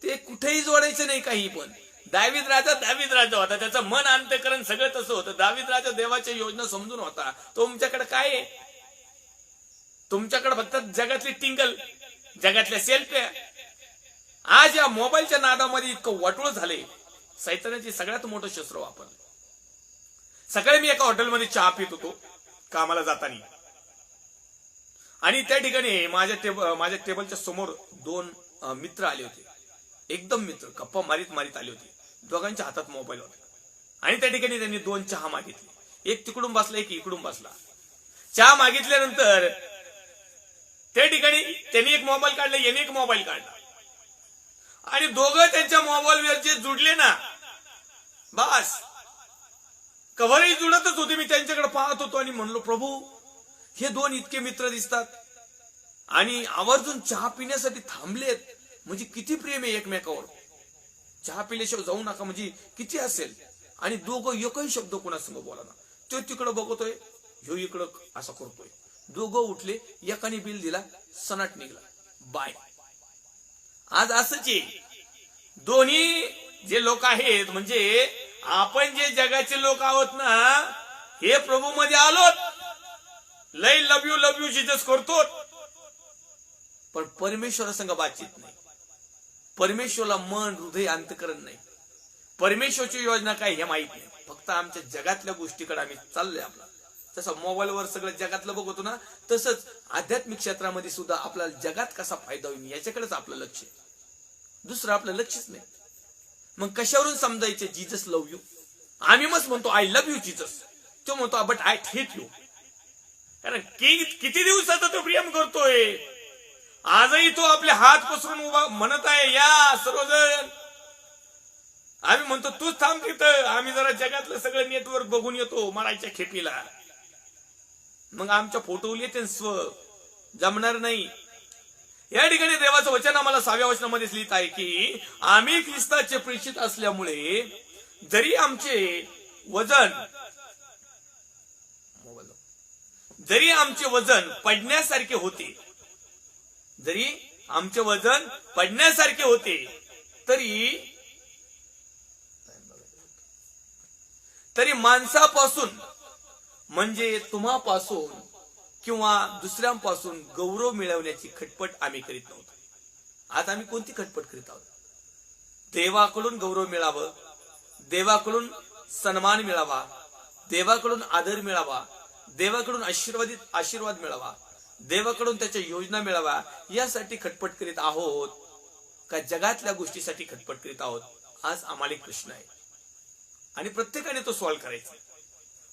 ते कुठेही जोडायचं नाही काही पण. दावीद राजा होता, त्याचं मन अंतःकरण सगळं तसं होतं. दावीद राजा देवाच्या योजना समजून होता. तुमच्याकडे काय आहे? तुमच्याकडे फक्त जगातली टिंगल, जगातल्या सेल्फ्या. आज या मोबाईलच्या नादामध्ये इतकं वाटोळ झालंय, सैतानाची सगळ्यात मोठं शस्त्र वापरलं. सकाळी मी एका हॉटेलमध्ये चहा पित होतो कामाला जाताना, आणि त्या ठिकाणी माझ्या टेबलच्या समोर 2 मित्र आले होते. एकदम मित्र, गप्पा मारीत आले होते. दोघांच्या हातात मोबाईल होता आणि त्या ठिकाणी त्यांनी 2 चहा मागितले. एक तिकडून बसला, एक इकडून बसला. चहा मागितल्यानंतर त्या ठिकाणी त्यांनी एक मोबाईल काढला, याने एक मोबाईल काढला आणि दोघं त्यांच्या मोबाईलवर जे जुडले ना, बस कव्हरही जुळतच होते. मी त्यांच्याकडे पाहत होतो आणि म्हणलो, प्रभू हे 2 इतके मित्र दिसतात आणि आवर्जून चहा पिण्यासाठी थांबलेत, म्हणजे किती प्रेम आहे एकमेकावर. चहा पिल्याशिवाय जाऊ नका म्हणजे किती असेल. आणि दोघं एकही शब्द कोणासंग बोला ना. तो तिकडं बघतोय, ह्यो इकडं असं करतोय. दोघं उठले, एकाने बिल दिला, सनाट निघला, बाय. आज असंच आहे. दोन्ही जे लोक आहेत, म्हणजे आपण जे जगाचे लोक आहोत ना, हे प्रभू मध्ये आलोत, लय लव यू जीसस करतो, पण परमेश्वरासंग बातचीत नाही. परमेश्वरला मन, हृदय, अंतकरण नाही. परमेश्वरची योजना काय हे माहित नाही. फक्त आमच्या जगातल्या गोष्टीकडे आम्ही चाललोय. आपला तसं मोबाईलवर सगळं जगातलं बघतो ना, तसंच आध्यात्मिक क्षेत्रामध्ये सुद्धा आपल्याला जगात कसा फायदा होईल याच्याकडेच आपलं लक्ष आहे. दुसरं आपलं लक्षच नाही. मग कशावरून समजायचे जीसस लव्ह यू? आम्ही मस्त म्हणतो आय लव्ह यू जीसस, तो म्हणतो बट आय हेट यू. कारण किती दिवसाचा तो प्रेम करतोय. आजही तो आपले हात पसरून उभा म्हणत आहे, या सर्वजण. आम्ही म्हणतो तूच थांब तिथं, आम्ही जरा जगातलं सगळं नेटवर्क बघून येतो मरायच्या खेपीला. मग आमच्या फोटो येते स्व जमणार नाही. या ठिकाणी देवाचं वचन आम्हाला 6व्या वचनामध्येच लिहित आहे की आम्ही ख्रिस्ताचे प्रेषित असल्यामुळे जरी आमचे वजन पडण्यासारखे होते, तरी तरी माणसापासून म्हणजे तुम्हापासून किंवा दुसऱ्यांपासून गौरव मिळवण्याची खटपट आम्ही करीत नव्हतो. आज आम्ही कोणती खटपट करीत आहोत? देवाकडून गौरव मिळावं, देवाकडून सन्मान मिळावा, देवाकडून आदर मिळावा, देवाकडून आशीर्वाद मिळावा, देवाकडून त्याच्या योजना मिळावा, यासाठी खटपट करीत आहोत का जगातल्या गोष्टीसाठी खटपट करीत आहोत? आज आम्हाला एक प्रश्न आहे आणि प्रत्येकाने तो सॉल्व्ह करायचा.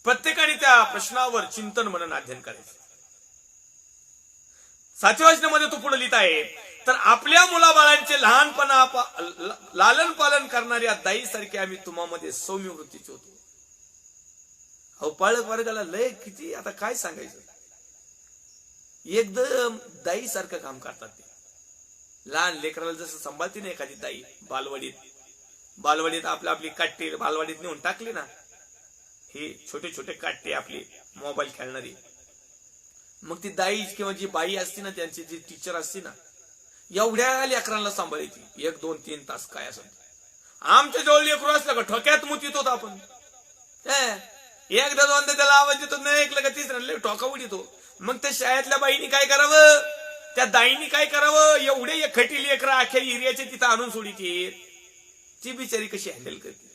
प्रत्येकाने त्या प्रश्नावर चिंतन मनन अध्ययन करायचं. 7व्या वचनामध्ये तो पुढे लिहित आहे, तर आपल्या मुलाबाळांचे लहानपणा लालन पालन करणाऱ्या दाईसारखे आम्ही तुम्हामध्ये सौम्य वृत्तीचे होतो. अहो, पालक वर्गाला लय किती आता काय सांगायचं, एकदम दाई सारखं काम करतात ते. लहान लेकराला जसं सांभाळते ना एखादी दाई, बालवाडीत आपली काट्टी बालवाडीत नेऊन टाकली ना, हे छोटे छोटे काट्टे आपले मोबाईल खेळणारी, मग ती दाई किंवा जी बाई असते ना, त्यांची जी टीचर असते ना, एवढ्या लेकरांना सांभाळायची 1, 2, 3 तास. काय असं आमच्या जवळ लेकरू असलं का ठोक्यात मुतीत होत आपण. एकदा दोनदा त्याला आवाज देतो, नाही ऐकलं का तिसऱ्या ठोका उडीतो. मग त्या शाळेतल्या बाईनी काय करावं, त्या दाईनी काय करावं, एवढे खटी लेकर अख्या एरियाचे तिथं आणून सोडीची, ती बिचारी कशी हँडल करते.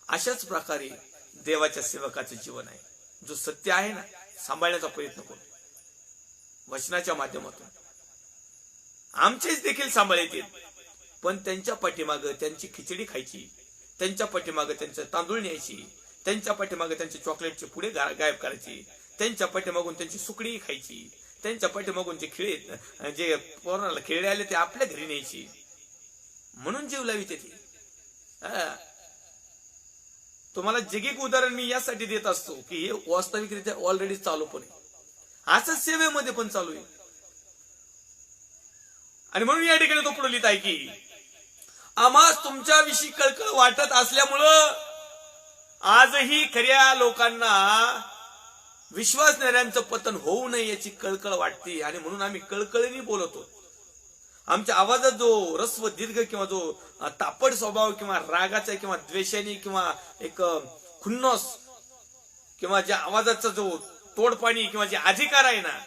अशाच प्रकारे देवाच्या सेवकाचं जीवन आहे. जो सत्य आहे ना, सांभाळण्याचा प्रयत्न करू वचनाच्या माध्यमातून. आमचेच देखील सांभाळायचे, पण त्यांच्या पाठीमागं त्यांची खिचडी खायची, त्यांच्या पाठीमागं त्यांचं तांदूळ न्यायची, त्यांच्या पाठीमागं त्यांचे चॉकलेटचे पुढे गायब करायची, त्यांच्या पाठीमागून त्यांची सुकडी खायची, त्यांच्या पाठीमागून जे पोराला खेळले आले ते आपल्या घरी न्यायची, म्हणून जीव लावी ते. तुम्हाला जगिक उदाहरण मी यासाठी देत असतो की हे वास्तविकरित्या ऑलरेडी चालू पण आहे, असंच सेवेमध्ये पण चालू आहे. आणि म्हणून या ठिकाणी तो पुढे लिहित आहे की आम्हाला तुमच्याविषयी कळकळ वाटत असल्यामुळं आजही खऱ्या लोकांना विश्वासणाऱ्यांचं पतन होऊ नये याची कळकळ वाटते, आणि म्हणून आम्ही कळकळीने बोलतो. आमच्या आवाजात जो रस्व दीर्घ किंवा जो तापड स्वभाव किंवा रागाचा किंवा द्वेषाने किंवा एक खुन्नस किंवा ज्या आवाजाचा जो तोडपाणी किंवा जे अधिकार आहे ना,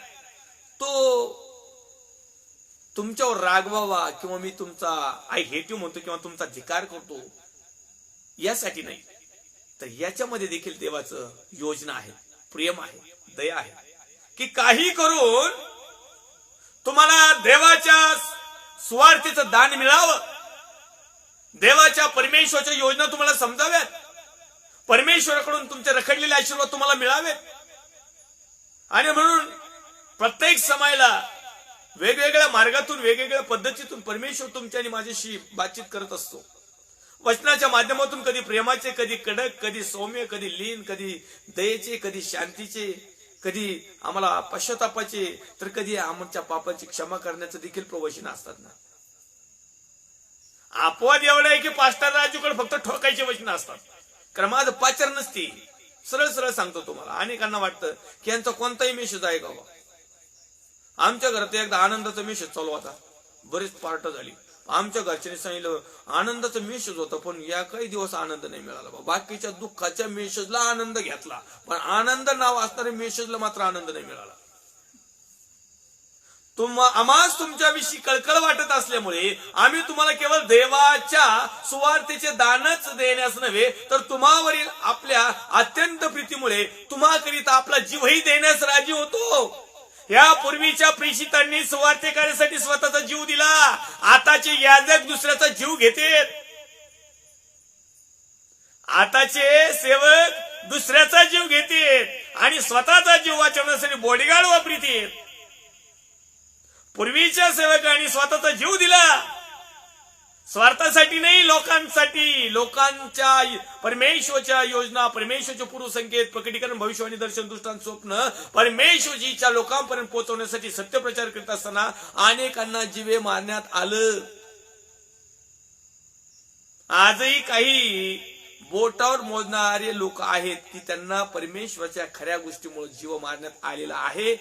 तो तुमच्यावर रागवावा किंवा मी तुमचा आय हेट यू म्हणतो किंवा तुमचा धिकार करतो यासाठी नाही, तर याच्यामध्ये देखील देवाचं योजना आहे, प्रेम आहे, दया आहे की काही करून तुम्हाला देवाच्या स्वार्थीचं दान मिळावं, देवाच्या परमेश्वराच्या योजना तुम्हाला समजाव्यात, परमेश्वराकडून तुमचे रखडलेले आशीर्वाद तुम्हाला मिळावेत. आणि म्हणून प्रत्येक समायला वेगवेगळ्या मार्गातून वेगवेगळ्या पद्धतीतून परमेश्वर तुमच्या आणि माझ्याशी बातचीत करत असतो. वचनाच्या माध्यमातून कधी प्रेमाचे, कधी कडक, कधी सौम्य, कधी लीन, कधी दयेचे, कधी शांतीचे, कधी आम्हाला पश्चातापाचे, तर कधी आमच्या पापाची क्षमा करण्याचं देखील प्रवचन असतात ना. अपवाद एवढं आहे की पास्टर राजूकडे फक्त ठोकायचे वचन असतात, कारण माझं पाचर नसते. सरळ सरळ सांगतो तुम्हाला, अनेकांना वाटतं की यांचा कोणताही मेसेज आहे का. आमच्या घरात एकदा आनंदाचा मेसेज चालू होता, बरेच पार्ट झाली. आमच्या घरच्यांनी सांगितलं आनंदाचा मेसेज होता, पण या काही दिवस आनंद नाही मिळाला. बाकीच्या दुःखाच्या मेसेजला आनंद घेतला, पण आनंद नाव असणाऱ्या मेसेजला मात्र आनंद नाही मिळाला. आम्हास तुमच्याविषयी कळकळ वाटत असल्यामुळे आम्ही तुम्हाला केवळ देवाच्या सुवार्थेचे दानच देण्यास नव्हे, तर तुम्हावरील आपल्या अत्यंत प्रीतीमुळे तुम्हाकरिता आपला जीवही देण्यास राजी होतो. या पूर्वीच्या प्रेषितांनी सुवार्ते कार्यासाठी स्वतःचा जीव दिला, आताचे याजक दुसऱ्याचा जीव घेतात. आताचे सेवक दुसऱ्याचा जीव घेतात आणि स्वतःचा जीव वाचवण्यासाठी बॉडीगार्ड वापरतात. पूर्वीच्या सेवकांनी स्वतःचा जीव दिला, स्वार्थासाठी नाही, लोकांसाठी. लोकांच्या परमेश्वरच्या योजना, परमेश्वरचे पूर्व संकेत, प्रकटीकरण, भविष्यवाणी, दर्शन, दृष्टांत, स्वप्न परमेश्वरजीच्या लोकांपर्यंत पोहोचवण्यासाठी सत्यप्रचार करत असताना अनेकांना जीवे मारण्यात आलं. आजही काही बोटावर मोजणारे लोक आहेत की त्यांना परमेश्वराच्या खऱ्या गोष्टीमुळे जीव मारण्यात आलेला आहे,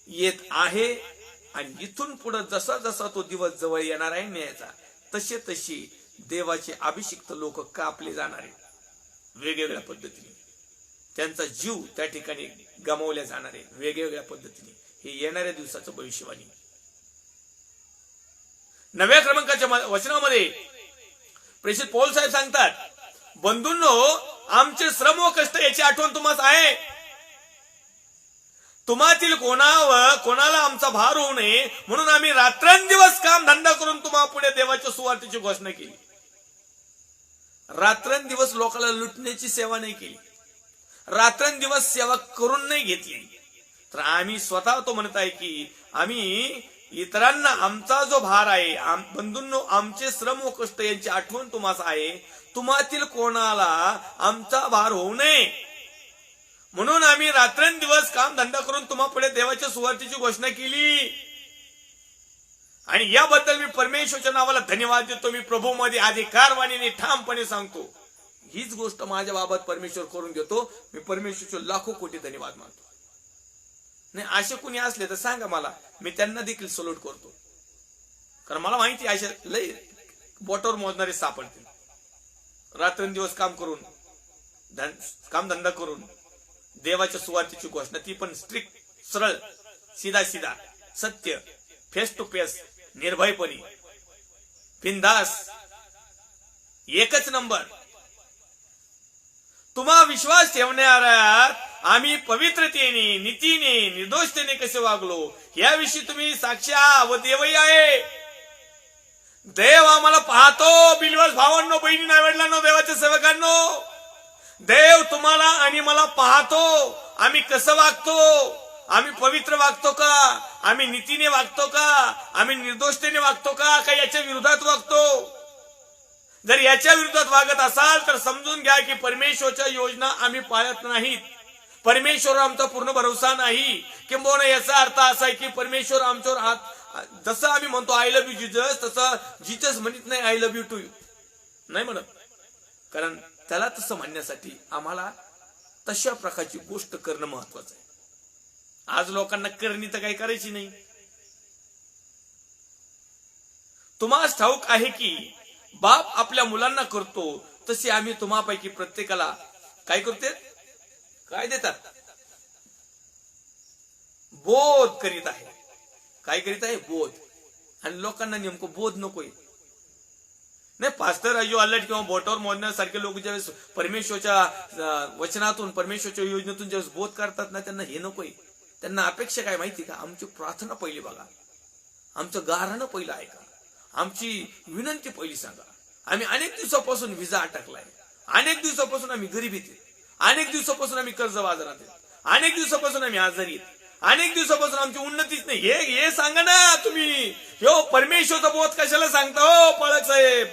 येत आहे. आणि इथून पुढे जसा जसा तो दिवस जवळ येणार आहे न्यायाचा, तसे तशी देवाचे अभिषिक्त लोक कापले जाणार आहेत. वेगवेगळ्या पद्धतीने त्यांचा जीव त्या ठिकाणी गमावल्या जाणार आहे, वेगवेगळ्या पद्धतीने. हे येणाऱ्या दिवसाचं भविष्यवाणी. 9व्या क्रमांकाच्या वचनामध्ये प्रेषित पौल साहेब सांगतात, बंधूंनो, आमचे श्रम व कष्ट याची आठवण तुम्हाला आहे. तुम्हातील कोणाला आमचा भार होऊ नये म्हणून आम्ही रात्रंदिवस काम धंदा करून तुम्हा पुढे देवाच्या सुवार्तेची घोषणा केली. रात्रंदिवस लोकांना लुटण्याची सेवा नाही केली, रात्रंदिवस सेवा करून नाही घेतली. तर आम्ही स्वतः तो म्हणत आहे की आम्ही इतरांना आमचा जो भार आहे, बंधूंनो, आमचे श्रम व कष्ट यांची आठवण तुम्हाला आहे. तुम्हातील कोणाला आमचा भार होऊ नये म्हणून आम्ही रात्रंदिवस काम धंदा करून तुम्हा पुढे देवाच्या सुवार्तेची घोषणा केली. आणि याबद्दल मी परमेश्वरच्या नावाला धन्यवाद देतो. मी प्रभूमध्ये अधिकारवाणीने ठामपणे सांगतो, हीच गोष्ट माझ्या बाबत परमेश्वर करून घेतो. मी परमेश्वरचे लाखो कोटी धन्यवाद मानतो. नाही असे कुणी असले तर सांगा मला, मी त्यांना देखील सल्यूट करतो. कारण मला माहिती असे लय बोटावर मोजणारे सापडतील. रात्रंदिवस काम करून काम धंदा करून देवाच्या सुवार्तेची घोषणा, ती पण स्ट्रिक्ट, सरळ, सीधा सत्य, फेस टू फेस, निर्भयपणे, बिनधास, एकच नंबर. तुम्हा विश्वास ठेवणाऱ्यात आम्ही पवित्रतेने, नीतीने, निर्दोषतेने कसे वागलो याविषयी तुम्ही साक्षा व देवही आहे. देव आम्हाला पाहतो. बिलवास भावांनो, बहिणी, वडिलांनो, देवाच्या सेवकांनो, देव तुम्हाला आणि मला पाहतो. आम्ही कसं वागतो, आम्ही पवित्र वागतो का, आम्ही नीतीने वागतो का, आम्ही निर्दोषतेने वागतो का याच्या विरोधात वागतो. जर याच्या विरोधात वागत असाल तर समजून घ्या की परमेश्वरच्या योजना आम्ही पाळत नाहीत. परमेश्वर आमचा पूर्ण भरोसा नाही. किंबहुना याचा अर्थ असा आहे की परमेश्वर आमच्यावर जसं आम्ही म्हणतो आय लव्ह यू जीजस, तसं जीजस म्हणत नाही I love you too you, नाही म्हणत. कारण त्याला तसं म्हणण्यासाठी आम्हाला तशा प्रकारची गोष्ट करणं महत्वाचं आहे. आज लोकांना करणी तर काही करायची नाही. तुम्हाला ठाऊक आहे की बाप आपल्या मुलांना करतो तसे आम्ही तुम्हापैकी प्रत्येकाला काय करते, काय देतात, बोध करीत आहे. काय करीत आहे, बोध. आणि लोकांना नेमकं बोध नकोय. नाही पास्टर अजो अलर्ट किंवा बोटावर मोजण्यासारखे लोक ज्यावेळेस परमेश्वरच्या वचनातून, परमेश्वरच्या योजनेतून ज्यावेळेस बोध करतात ना, त्यांना हे नकोय. त्यांना अपेक्षा काय माहिती का, आमची प्रार्थना पहिली बघा, आमचं गारणं पहिलं ऐका, आमची विनंती पहिली सांगा. आम्ही अनेक दिवसापासून विजा अटकलाय, अनेक दिवसापासून आम्ही गरिबीत, अनेक दिवसापासून आम्ही कर्ज बाजारात, अनेक दिवसापासून आम्ही आजारी, अनेक दिवसापासून आमची उन्नतीच नाही. हे सांगा ना तुम्ही. हो परमेश्वरचा बोध कशाला सांगता हो पाळक साहेब?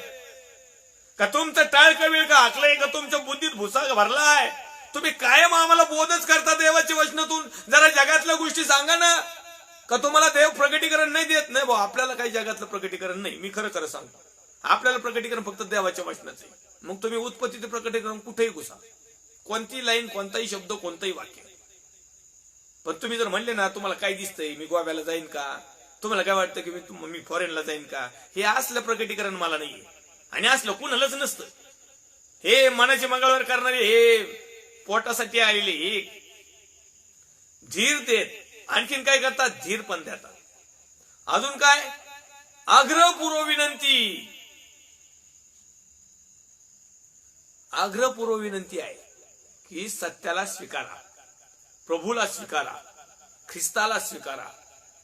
का तुमचं टाळ कवेळ का हाकलंय, का तुमच्या बुद्धीत भुसा भरलाय? तुम्ही कायम आम्हाला बोधच करता देवाच्या वचनातून. जरा जगातल्या गोष्टी सांगा ना. का तुम्हाला देव प्रकटीकरण नाही देत? नाही भाऊ, आपल्याला काही जगातलं प्रकटीकरण नाही. मी खरं खरं सांगतो, आपल्याला प्रकटीकरण फक्त देवाच्या वचनाचं आहे. मग तुम्ही उत्पत्तीचे प्रकटीकरण कुठेही घुसा, कोणती लाईन, कोणताही शब्द, कोणतंही वाक्य. पण तुम्ही जर म्हणले ना तुम्हाला काय दिसतंय, मी गोव्याला जाईन का, तुम्हाला काय वाटतं की मी फॉरेनला जाईन का, हे असलं प्रकटीकरण मला नाहीये. आणि असलं कुणालाच नसतं. हे मनाचे मंगळवार करणारे, हे पोटासाठी आलेले, हे धीर देत, आणखीन काय करतात, धीर पण देतात. अजून काय, आग्रहपूर्व विनंती. आग्रहपूर्व विनंती आहे की सत्याला स्वीकारा, प्रभूला स्वीकारा, ख्रिस्ताला स्वीकारा,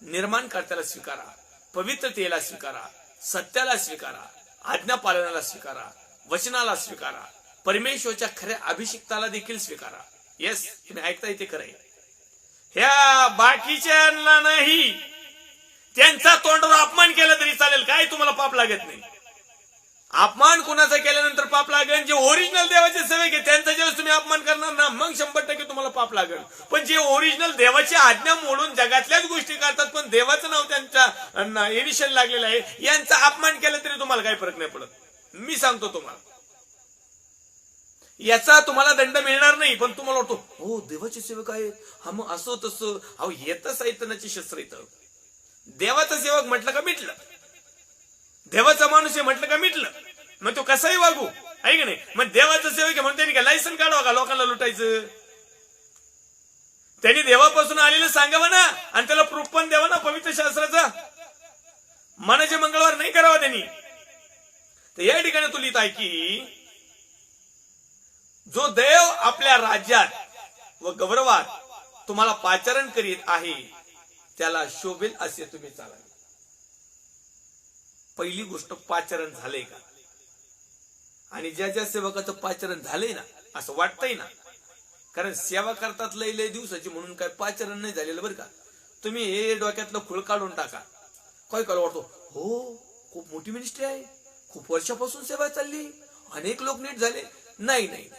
निर्माणकर्त्याला स्वीकारा, पवित्रतेला स्वीकारा, सत्याला स्वीकारा, आज्ञा पालनाला स्वीकारा, वचनाला स्वीकारा, परमेश्वरच्या खऱ्या अभिषिक्ताला देखील स्वीकारा. येस, तुम्ही ऐकताय ते खरंय. ह्या बाकीच्यांना नाही, त्यांचा तोंडावर अपमान केला तरी चालेल, काय तुम्हाला पाप लागत नाही. अपमान कुणाचा केल्यानंतर पाप लागेल, जे ओरिजिनल देवाचे सेवक आहे त्यांचा जेव्हा तुम्ही अपमान करणार ना, मग 100% तुम्हाला पाप लागेल. पण जे ओरिजिनल देवाची आज्ञा मोडून जगातल्याच गोष्टी करतात, पण देवाचं नाव त्यांच्या इनिशियल लागलेलं आहे, यांचा अपमान केला तरी तुम्हाला काही फरक नाही पडत. मी सांगतो तुम्हाला, याचा तुम्हाला दंड मिळणार नाही. पण तुम्हाला वाटतो हो देवाचे सेवक आहे, हा मग असं तसं, अहो येतं सैतानाची शस्त्र येतं. देवाचा सेवक म्हटलं का मिटलं, देवाचा माणूस आहे म्हटलं का मिटलं. मग तो कसाही वागू, आहे की नाही? मग देवाचं सेवक आहे म्हणून त्यांनी काय लायसन काढवा का लोकांना लुटायचं? त्यांनी देवापासून आलेलं सांगावं ना, आणि त्याला प्रूफ पण द्यावा ना पवित्र शास्त्राचा. मनाचे मंगळवार नाही करावा त्यांनी. तर या ठिकाणी तू लिहित आहे की जो देव आपल्या राज्यात व गौरवात तुम्हाला पाचारण करीत आहे त्याला शोभेल असे तुम्ही चालावे. पहिली गोष्ट, पाचारण झालंय का? आणि ज्या ज्या सेवकाचं पाचारण झालंय ना असं वाटतंय ना, कारण सेवा करतात लय दिवसाची म्हणून काय पाचारण नाही झालेलं बरं का. तुम्ही हे डोक्यातलं खुळ काढून टाका. काय करायला वाटतो, हो खूप मोठी मिनिस्ट्री आहे, खूप वर्षापासून सेवा चालली, अनेक लोक नीट झाले. नाही नाही,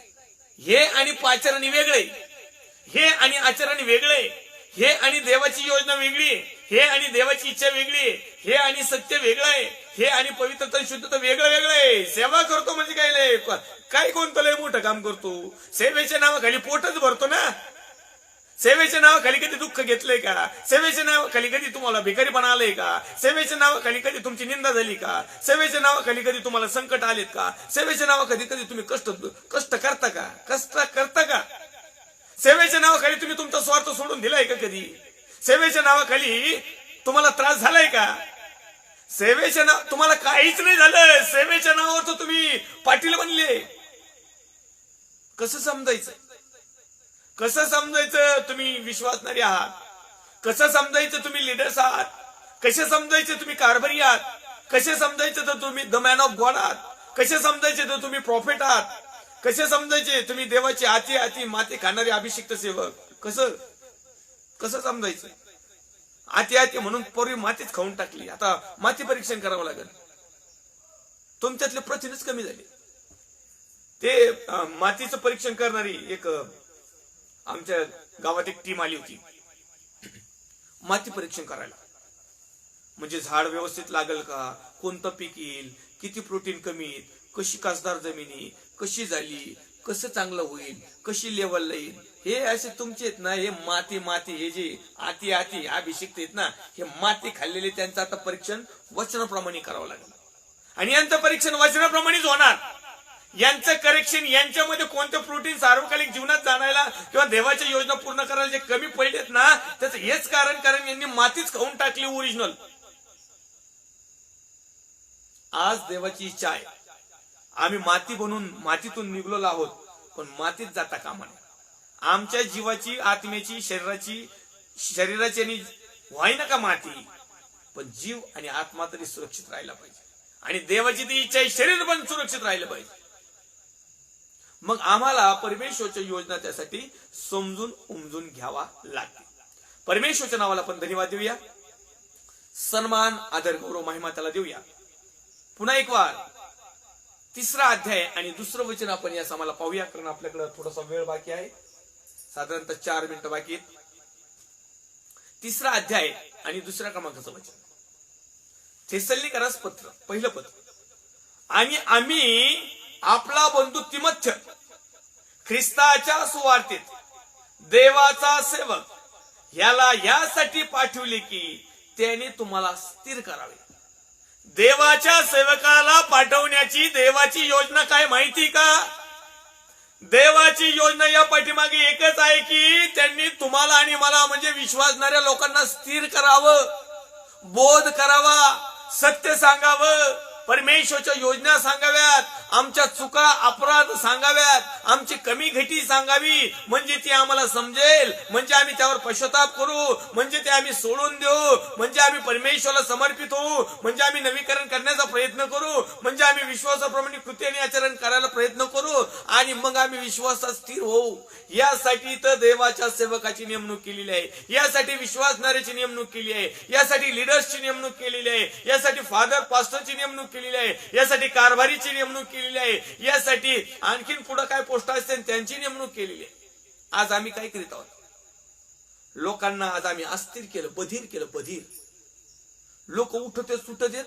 हे आणि पाचारण वेगळे, हे आणि आचरण वेगळे, हे आणि देवाची योजना वेगळी, हे आणि देवाची इच्छा वेगळी, हे आणि सत्य वेगळं आहे, हे आणि पवित्रता शुद्धता वेगळं वेगळं आहे. सेवा करतो म्हणजे काय कोणतं लय मोठं काम करतो? सेवेच्या नावाखाली पोटच भरतो ना. सेवेच्या नावाखाली कधी दुःख घेतलंय का? सेवेच्या नावाखाली कधी तुम्हाला भिकारीपणा आलंय का? सेवेच्या नावाखाली कधी तुमची निंदा झाली का? सेवेच्या नावाखाली कधी तुम्हाला संकट आलेत का? सेवेच्या नावाखाली कधी तुम्ही कष्ट करता का? कष्ट करता का? सेवेच्या नावाखाली तुम्ही तुमचा स्वार्थ सोडून दिलाय का कधी? सेवेच्या नावाखाली तुम्हाला त्रास झालाय का? सेवेच्या नाव तुम्हाला काहीच नाही झालं, सेवेच्या नावावर तर तुम्ही पाटील बनले. कसं समजायचं? कसं समजायचं तुम्ही विश्वासणारे आहात? कसं समजायचं तुम्ही लिडर्स आहात? कसे समजायचे तुम्ही कारभारी आहात? कसे समजायचे तर तुम्ही द मॅन ऑफ गॉड आहात? कसे समजायचे तर तुम्ही प्रॉफिट आहात? कसे समजायचे तुम्ही देवाची आती माती खाणारे अभिषिक्त सेवक? कसं समजायचं? आती म्हणून पूर्वी मातीच खाऊन टाकली, आता माती परीक्षण करावं लागेल. तुमच्यातले प्रथिनच कमी झाले. ते मातीचं परीक्षण करणारी एक आमच्या गावात एक टीम आली होती माती परीक्षण करायला. म्हणजे झाड व्यवस्थित लागल का, कोणतं पीक येईल, किती प्रोटीन कमी येईल, कशी कसदार जमिनी कशी झाली, कसं चांगलं होईल, कशी लेवलला येईल, हे असे तुमचे आहेत ना. हे माती हे जे आती अभिषिक्त आहेत ना, हे माती खाल्लेले त्यांचं आता परीक्षण वचनाप्रमाणे करावं लागेल. आणि यांचं परीक्षण वचनाप्रमाणेच होणार. यांचं करेक्शन, यांच्यामध्ये कोणते प्रोटीन सार्वकालिक जीवनात जाणायला किंवा देवाच्या योजना पूर्ण करायला जे कमी पडलेत ना, त्याचं हेच कारण यांनी मातीच खाऊन टाकली ओरिजिनल. आज देवाची इच्छा आहे आम्ही माती बनून मातीतून निघलो आहोत, पण मातीत जाता कामा नये. आमच्या जीवाची, आत्म्याची, शरीराची आणि व्हायना का माती, पण जीव आणि आत्मा तरी सुरक्षित राहायला पाहिजे. आणि देवाची ती इच्छा आहे शरीर पण सुरक्षित राहिलं पाहिजे. मग आम्हाला परमेश्वरच्या योजना त्यासाठी समजून उमजून घ्यावा लागते. परमेश्वरच्या नावाला आपण धन्यवाद देऊया, सन्मान आदर गौरव महिमा त्याला देऊया. पुन्हा एक वार 3रा अध्याय आणि 2रं वचन आपण या समाला पाहूया, कारण आपल्याकडे थोडासा वेळ बाकी आहे, साधारणतः 4 मिनिटं बाकी आहेत. 3रा अध्याय आणि 2ऱ्या क्रमांकाचं वचन, थेसलोनिकरास पत्र, पहिलं पत्र. आणि आम्ही आपला बंधू तिमोथेय ख्रिस्ताच्या सुवार्तेत देवाचा सेवक याला यासाठी पाठविले की त्याने तुम्हाला स्थिर करावे. देवाच्या सेवकाला पाठवण्याची देवाची योजना काय माहिती का? देवाची योजना या पाठीमागे एकच आहे की त्यांनी तुम्हाला आणि मला म्हणजे विश्वासणाऱ्या लोकांना स्थिर करावं, बोध करावा, सत्य सांगावं, परमेश्वरच्या योजना सांगाव्यात, आमच्या चुका अपराध सांगाव्यात, आमची कमी घटी सांगावी, म्हणजे ती आम्हाला समजेल, म्हणजे आम्ही त्यावर पश्चाताप करू, म्हणजे ते आम्ही सोडून देऊ, म्हणजे आम्ही परमेश्वराला समर्पित होऊ, म्हणजे आम्ही नवीकरण करण्याचा प्रयत्न करू, म्हणजे आम्ही विश्वासाप्रमाणे कृती आणि आचरण करायला प्रयत्न करू, आणि मग आम्ही विश्वासात स्थिर होऊ. यासाठी तर देवाच्या सेवकाची नेमणूक केलेली आहे, यासाठी विश्वासणाऱ्याची नेमणूक केली आहे, यासाठी लिडर्सची नेमणूक केलेली आहे, यासाठी फादर पास्टरची नेमणूक केलेली आहे, यासाठी कारभारीची नेमणूक केलेली आहे, यासाठी आणखीन पुढे काय पोस्ट असते त्यांची नेमणूक केलेली आहे. आज आम्ही काय करीत आहोत? लोकांना आज आम्ही अस्थिर केलं, बधीर केलं, बधीर. लोक उठत सुटत येत,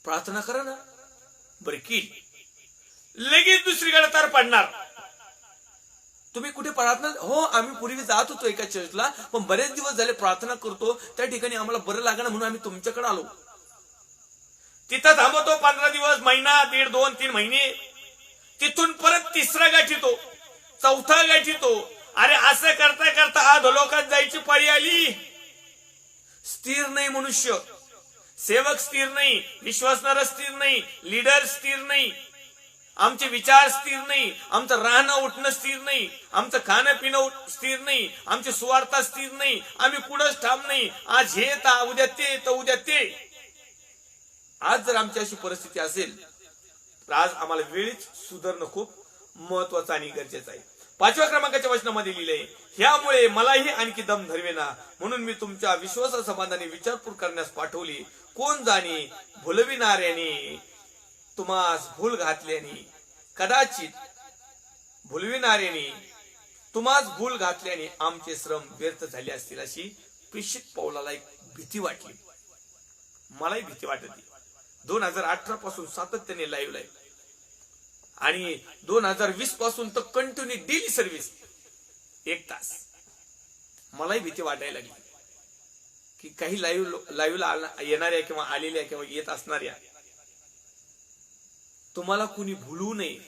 प्रार्थना करा ना बरं की लगेच दुसरीकडे तार पडणार. तुम्ही कुठे प्रार्थना? हो, आम्ही पूर्वी जात होतो एका चर्चला, पण बरेच दिवस झाले प्रार्थना करतो, त्या ठिकाणी आम्हाला बरं लागणार म्हणून आम्ही तुमच्याकडे आलो. तिथं थांबवतो 15 दिवस, महिना, दीड, 2, 3 महिने. तिथून परत तिसरा गाठीतो, चौथा गाठीतो. अरे असं करता करता अधोलोकात जायची पाळी आली. स्थिर नाही मनुष्य, सेवक स्थिर नाही, विश्वासणारा स्थिर नाही, लीडर स्थिर नाही, आमचे विचार स्थिर नाही, आमचं राहणं उठणं स्थिर नाही, आमचं खाणं पिणं स्थिर नाही, आमची सुवार्ता स्थिर नाही, आम्ही कुठंच ठाम नाही. आज हे तर उद्या ते, तर उद्या ते. आज जर आमची अशी परिस्थिती असेल तर आज आम्हाला वेळीच सुधारणं खूप महत्वाचं आणि गरजेचं आहे. 5व्या क्रमांकाच्या वचनामध्ये लिहिलंय, ह्यामुळे मलाही आणखी दम धरवेना, म्हणून मी तुमच्या विश्वासा संबंधाने विचारपूस करण्यास पाठवली. कोण जाणे भुलविणाऱ्याने तुम्हास भूल घातल्याने, कदाचित भुलविणाऱ्याने तुम्हास भूल घातल्याने आमचे श्रम व्यर्थ झाले असतील. अशी प्रेषित पौलाला एक भीती वाटली. मलाही भीती वाटली. 2018 पासून सातत्याने लाईव्ह आहे आणि 2020 पासून तर कंटिन्यू डेली सर्व्हिस 1 तास. मलाही भीती वाटायला लागली की काही लाईव्हला येणाऱ्या किंवा आलेल्या किंवा येत असणाऱ्या तुम्हाला कुणी भुलू नये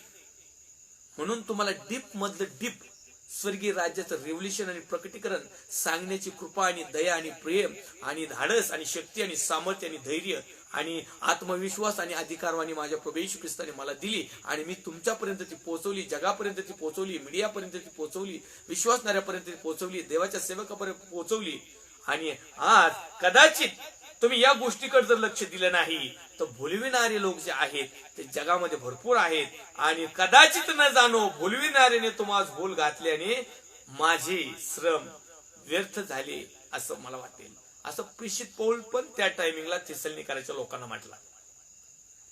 म्हणून तुम्हाला डीप मधलं डीप स्वर्गीय राज्याचं रेव्होल्युशन आणि प्रकटीकरण सांगण्याची कृपा आणि दया आणि प्रेम आणि धाडस आणि शक्ती आणि सामर्थ्य आणि धैर्य आणि आत्मविश्वास आणि अधिकारवाणी माझ्या प्रभू येशू ख्रिस्ताने मला दिली आणि मी तुमच्यापर्यंत ती पोहोचवली, जगापर्यंत ती पोहोचवली, मीडियापर्यंत ती पोहोचवली, विश्वासणाऱ्यापर्यंत ती पोहोचवली, देवाच्या सेवकापर्यंत पोहोचवली. आणि आज कदाचित तुम्ही या गोष्टीकडे जर लक्ष दिलं नाही तर भुलविणारे लोक जे आहेत ते जगामध्ये भरपूर आहेत आणि कदाचित न जाणो भुलविणाऱ्याने तुम्हाला भूल घातल्याने माझे श्रम व्यर्थ झाले असं मला वाटेल. असं प्रेषित पौल पण त्या टायमिंगला थिस्सलुनिकेच्या लोकांना म्हटला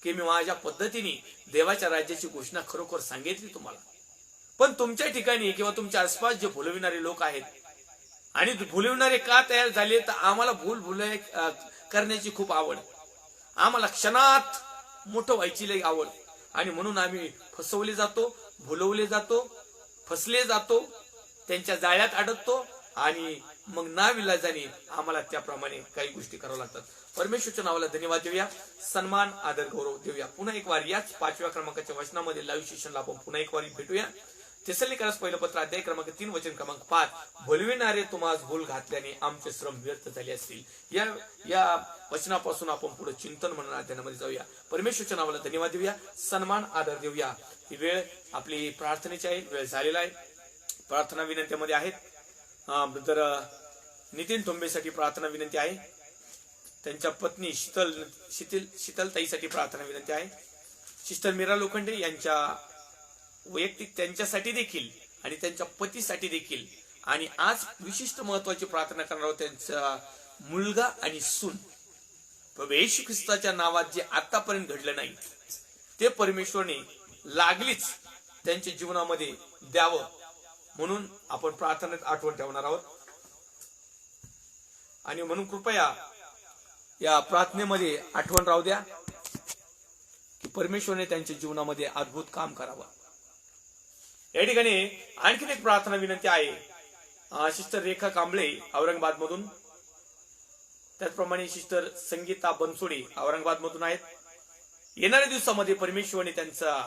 की मी माझ्या पद्धतीने देवाच्या राज्याची घोषणा खरोखर सांगितली तुम्हाला, पण तुमच्या ठिकाणी किंवा तुमच्या आसपास जे भुलविणारे लोक आहेत आणि भुलविणारे का तयार झाले तर आम्हाला भूल करण्याची खूप आवड, आम्हाला क्षणात मोठं व्हायची लई आवड आणि म्हणून आम्ही फसवले जातो, भुलवले जातो, फसले जातो, त्यांच्या जाळ्यात अडकतो आणि मग नाविलाजाने आम्हाला त्याप्रमाणे काही गोष्टी कराव्या लागतात. परमेश्वरच्या नावाला धन्यवाद देऊया, सन्मान आदर गौरव देऊया. पुन्हा एक वार याच 5व्या क्रमांकाच्या वचनामध्ये लाईव्ह सेशनला आपण पुन्हा एक वारी भेटूया. थिस्सलुनिकेस पहिलं पत्र अध्याय क्रमांक 3 वचन क्रमांक 5, भुलविणारे तुम्हास भूल घातल्याने आमचे श्रम व्यर्थ झाले असतील. या वचनापासून आपण पुढे चिंतन म्हणून अध्ययनामध्ये जाऊया. परमेश्वरच्या नावाला धन्यवाद देऊया, सन्मान आदर देऊया. ही वेळ आपली प्रार्थनेची आहे, वेळ झालेला आहे. प्रार्थना विनंतीमध्ये आहेत. तर नितीन ठोंबेसाठी प्रार्थना विनंती आहे, त्यांच्या पत्नी शीतलताईसाठी प्रार्थना विनंती आहे, सिस्टर मीरा लोखंडे यांच्या वैयक्तिक त्यांच्यासाठी देखील आणि त्यांच्या पतीसाठी देखील, आणि आज विशिष्ट महत्वाची प्रार्थना करणार आहोत त्यांचा मुलगा आणि सून. प्रभू येशू ख्रिस्ताच्या नावात जे आतापर्यंत घडलं नाही ते परमेश्वरने लागलीच त्यांच्या जीवनामध्ये द्यावं म्हणून आपण प्रार्थनेत आठवण ठेवणार आहोत. आणि म्हणून कृपया या प्रार्थनेमध्ये आठवण राहू द्या की परमेश्वरने त्यांच्या जीवनामध्ये अद्भुत काम करावं. या ठिकाणी आणखीन एक प्रार्थना विनंती आहे, सिस्टर रेखा कांबळे औरंगाबाद मधून, त्याचप्रमाणे सिस्टर संगीता बनसोडे औरंगाबाद मधून आहेत. येणाऱ्या दिवसामध्ये परमेश्वरने त्यांचा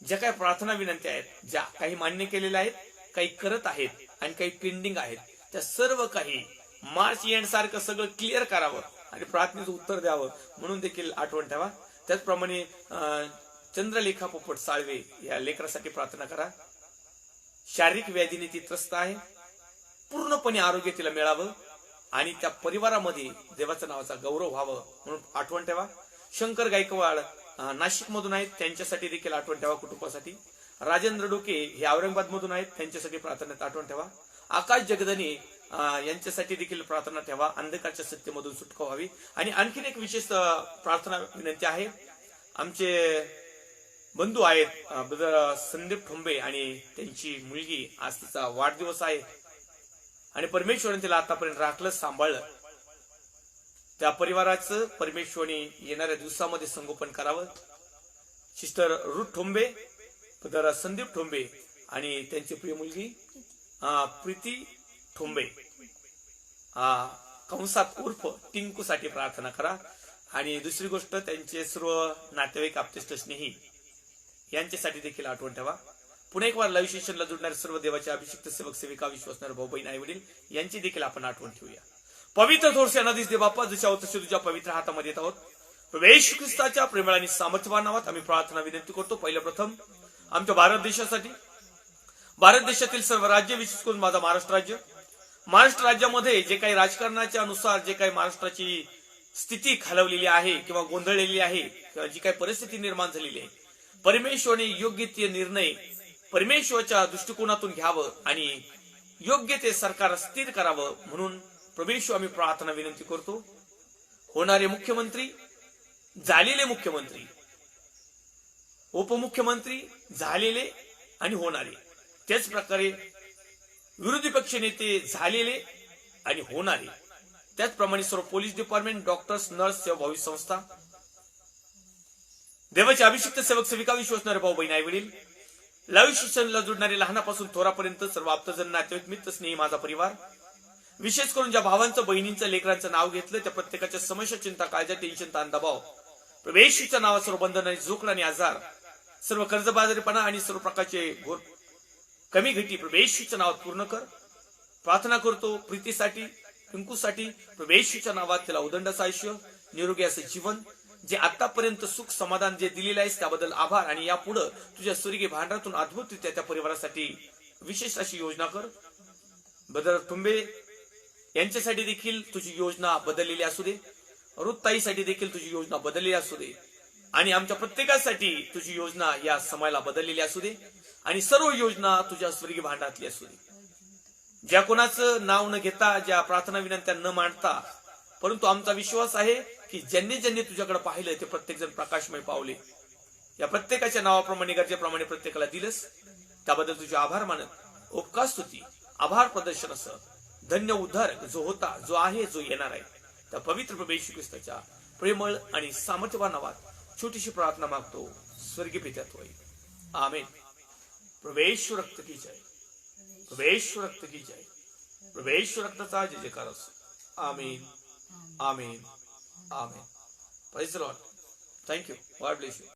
ज्या काही प्रार्थना विनंती आहेत, ज्या काही मान्य केलेल्या आहेत, काही करत आहेत आणि काही पेंडिंग आहेत, त्या सर्व काही मार्च एंड सारखं सगळं क्लिअर करावं आणि प्रार्थनेचं उत्तर द्यावं म्हणून देखील आठवण ठेवा. त्याचप्रमाणे चंद्रलेखा पोपट साळवे या लेकरासाठी प्रार्थना करा. शारीरिक व्याधीने ती त्रस्त आहे, पूर्णपणे आरोग्य तिला मिळावं आणि त्या परिवारामध्ये देवाच्या नावाचा गौरव व्हावं म्हणून आठवण ठेवा. शंकर गायकवाड नाशिक मधून आहेत, त्यांच्यासाठी देखील आठवण ठेवा. कुटुंबासाठी राजेंद्र डोके हे औरंगाबाद मधून आहेत, त्यांच्यासाठी प्रार्थनेत आठवण ठेवा. आकाश जगदने यांच्यासाठी देखील प्रार्थना ठेवा, अंधकारच्या सत्तेमधून सुटका व्हावी. आणि आणखीन एक विशेष प्रार्थना विनंती आहे, आमचे बंधू आहेत ब्रदर संदीप ठोंबे आणि त्यांची मुलगी, आज तिचा वाढदिवस आहे आणि परमेश्वराने तिला आतापर्यंत राखलं, सांभाळलं. त्या परिवाराचं परमेश्वराने येणाऱ्या दिवसामध्ये संगोपन करावं. सिस्टर रुथ ठोंबे, ब्रदर संदीप ठोंबे आणि त्यांची प्रिय मुलगी प्रीती ठोंबे कंसात उर्फ टिंकू साठी प्रार्थना करा. आणि दुसरी गोष्ट त्यांचे सर्व नातेवाईक आप्तेष्ट स्नेही यांच्यासाठी देखील आठवण ठेवा. पुन्हा एक बार लाईव्ह सेशनला जुडणारे सर्व देवाचे अभिषिक्त सेवक सेविका विश्वासणारे भाऊ बहीण आई वडील यांची देखील आपण आठवण ठेवूया. पवित्र थोरसे अनादिस दे बाप्पा जशा होत तसे तुझ्या पवित्र हातामध्ये येत आहोत. प्रभू येशू ख्रिस्ताच्या प्रेमळ आणि सामर्थ्यवान नावात आम्ही प्रार्थना विनंती करतो. पहिलं प्रथम आमच्या भारत देशासाठी, भारत देशातील सर्व राज्य, विशेष करून माझा महाराष्ट्र राज्यामध्ये जे काही राजकारणाच्या अनुसार जे काही महाराष्ट्राची स्थिती खालवलेली आहे किंवा गोंधळलेली आहे किंवा जी काही परिस्थिती निर्माण झालेली आहे, परमेश्वराने योग्य ते निर्णय परमेश्वराच्या दृष्टिकोनातून घ्यावं आणि योग्य ते सरकार स्थिर करावं म्हणून परमेश्वर आम्ही प्रार्थना विनंती करतो. होणारे मुख्यमंत्री, झालेले मुख्यमंत्री, उपमुख्यमंत्री, झालेले आणि होणारे, त्याच प्रकारे विरोधी पक्ष नेते झालेले आणि होणारे, त्याचप्रमाणे सर्व पोलीस डिपार्टमेंट, डॉक्टर्स, नर्स, सेवाभावी संस्था, देवाचे अभिषिक्त सेवक सेविका विश्वासणारे भाऊ बहीण आई वडील, लाईव्ह सेशनला जुडणारे लहानापासून थोरापर्यंत सर्व आप्तजन, नातेवाईक, मित्र, स्नेही, माझा परिवार, विशेष करून ज्या भावांचं, बहिणींचं, लेकरांचं नाव घेतलं त्या प्रत्येकाच्या समस्या, चिंता, काळजा, टेन्शन, ताण, दबाव, प्रवेशच्या नावात सर्व बंधन आणि जोखड आणि आजार, सर्व कर्जबाजारीपणा आणि सर्व प्रकारचे घोर कमी घटी प्रवेशच्या नावात पूर्ण कर. प्रार्थना करतो प्रीतीसाठी, पिंकूसाठी, प्रवेशच्या नावात त्याला उदंडाचं आयुष्य, निरोगी असं जीवन, जे आतापर्यंत सुख समाधान जे दिलेलं आहेस त्याबद्दल आभार आणि यापुढे तुझ्या स्वर्गीय भांडारातून अद्भुतरित्या त्या परिवारासाठी विशेष अशी योजना कर. बदर तुंबे यांच्यासाठी देखील तुझी योजना बदललेली असू दे, रुताईसाठी देखील तुझी योजना बदललेली असू दे आणि आमच्या प्रत्येकासाठी तुझी योजना या समयाला बदललेली असू दे आणि सर्व योजना तुझ्या स्वर्गीय भांडारातली असू दे. ज्या कोणाचं नाव न घेता, ज्या प्रार्थना विनंत्या न मांडता, परंतु आमचा विश्वास आहे की ज्यांनी ज्यांनी तुझ्याकडे पाहिलं ते प्रत्येक जण प्रकाशमय पावले. या प्रत्येकाच्या नावाप्रमाणे, गरजेप्रमाणे प्रत्येकाला दिलंस त्याबद्दल तुझे आभार मानत उपकार स्तुती आभार प्रदर्शन असं धन्य उद्धारक जो होता, जो आहे, जो येणार आहे त्या पवित्र प्रभू येशू ख्रिस्ताच्या प्रेमळ आणि सामर्थ्यवान नावात छोटीशी प्रार्थना मागतो स्वर्गीय पित्यात होईल. आमेन. प्रभू रक्त की जय, प्रभू रक्त की जय, प्रभू रक्ताचा जय जयकार असो. आमेन, आमेन, आमेन. Praise the Lord. Thank you. God bless you.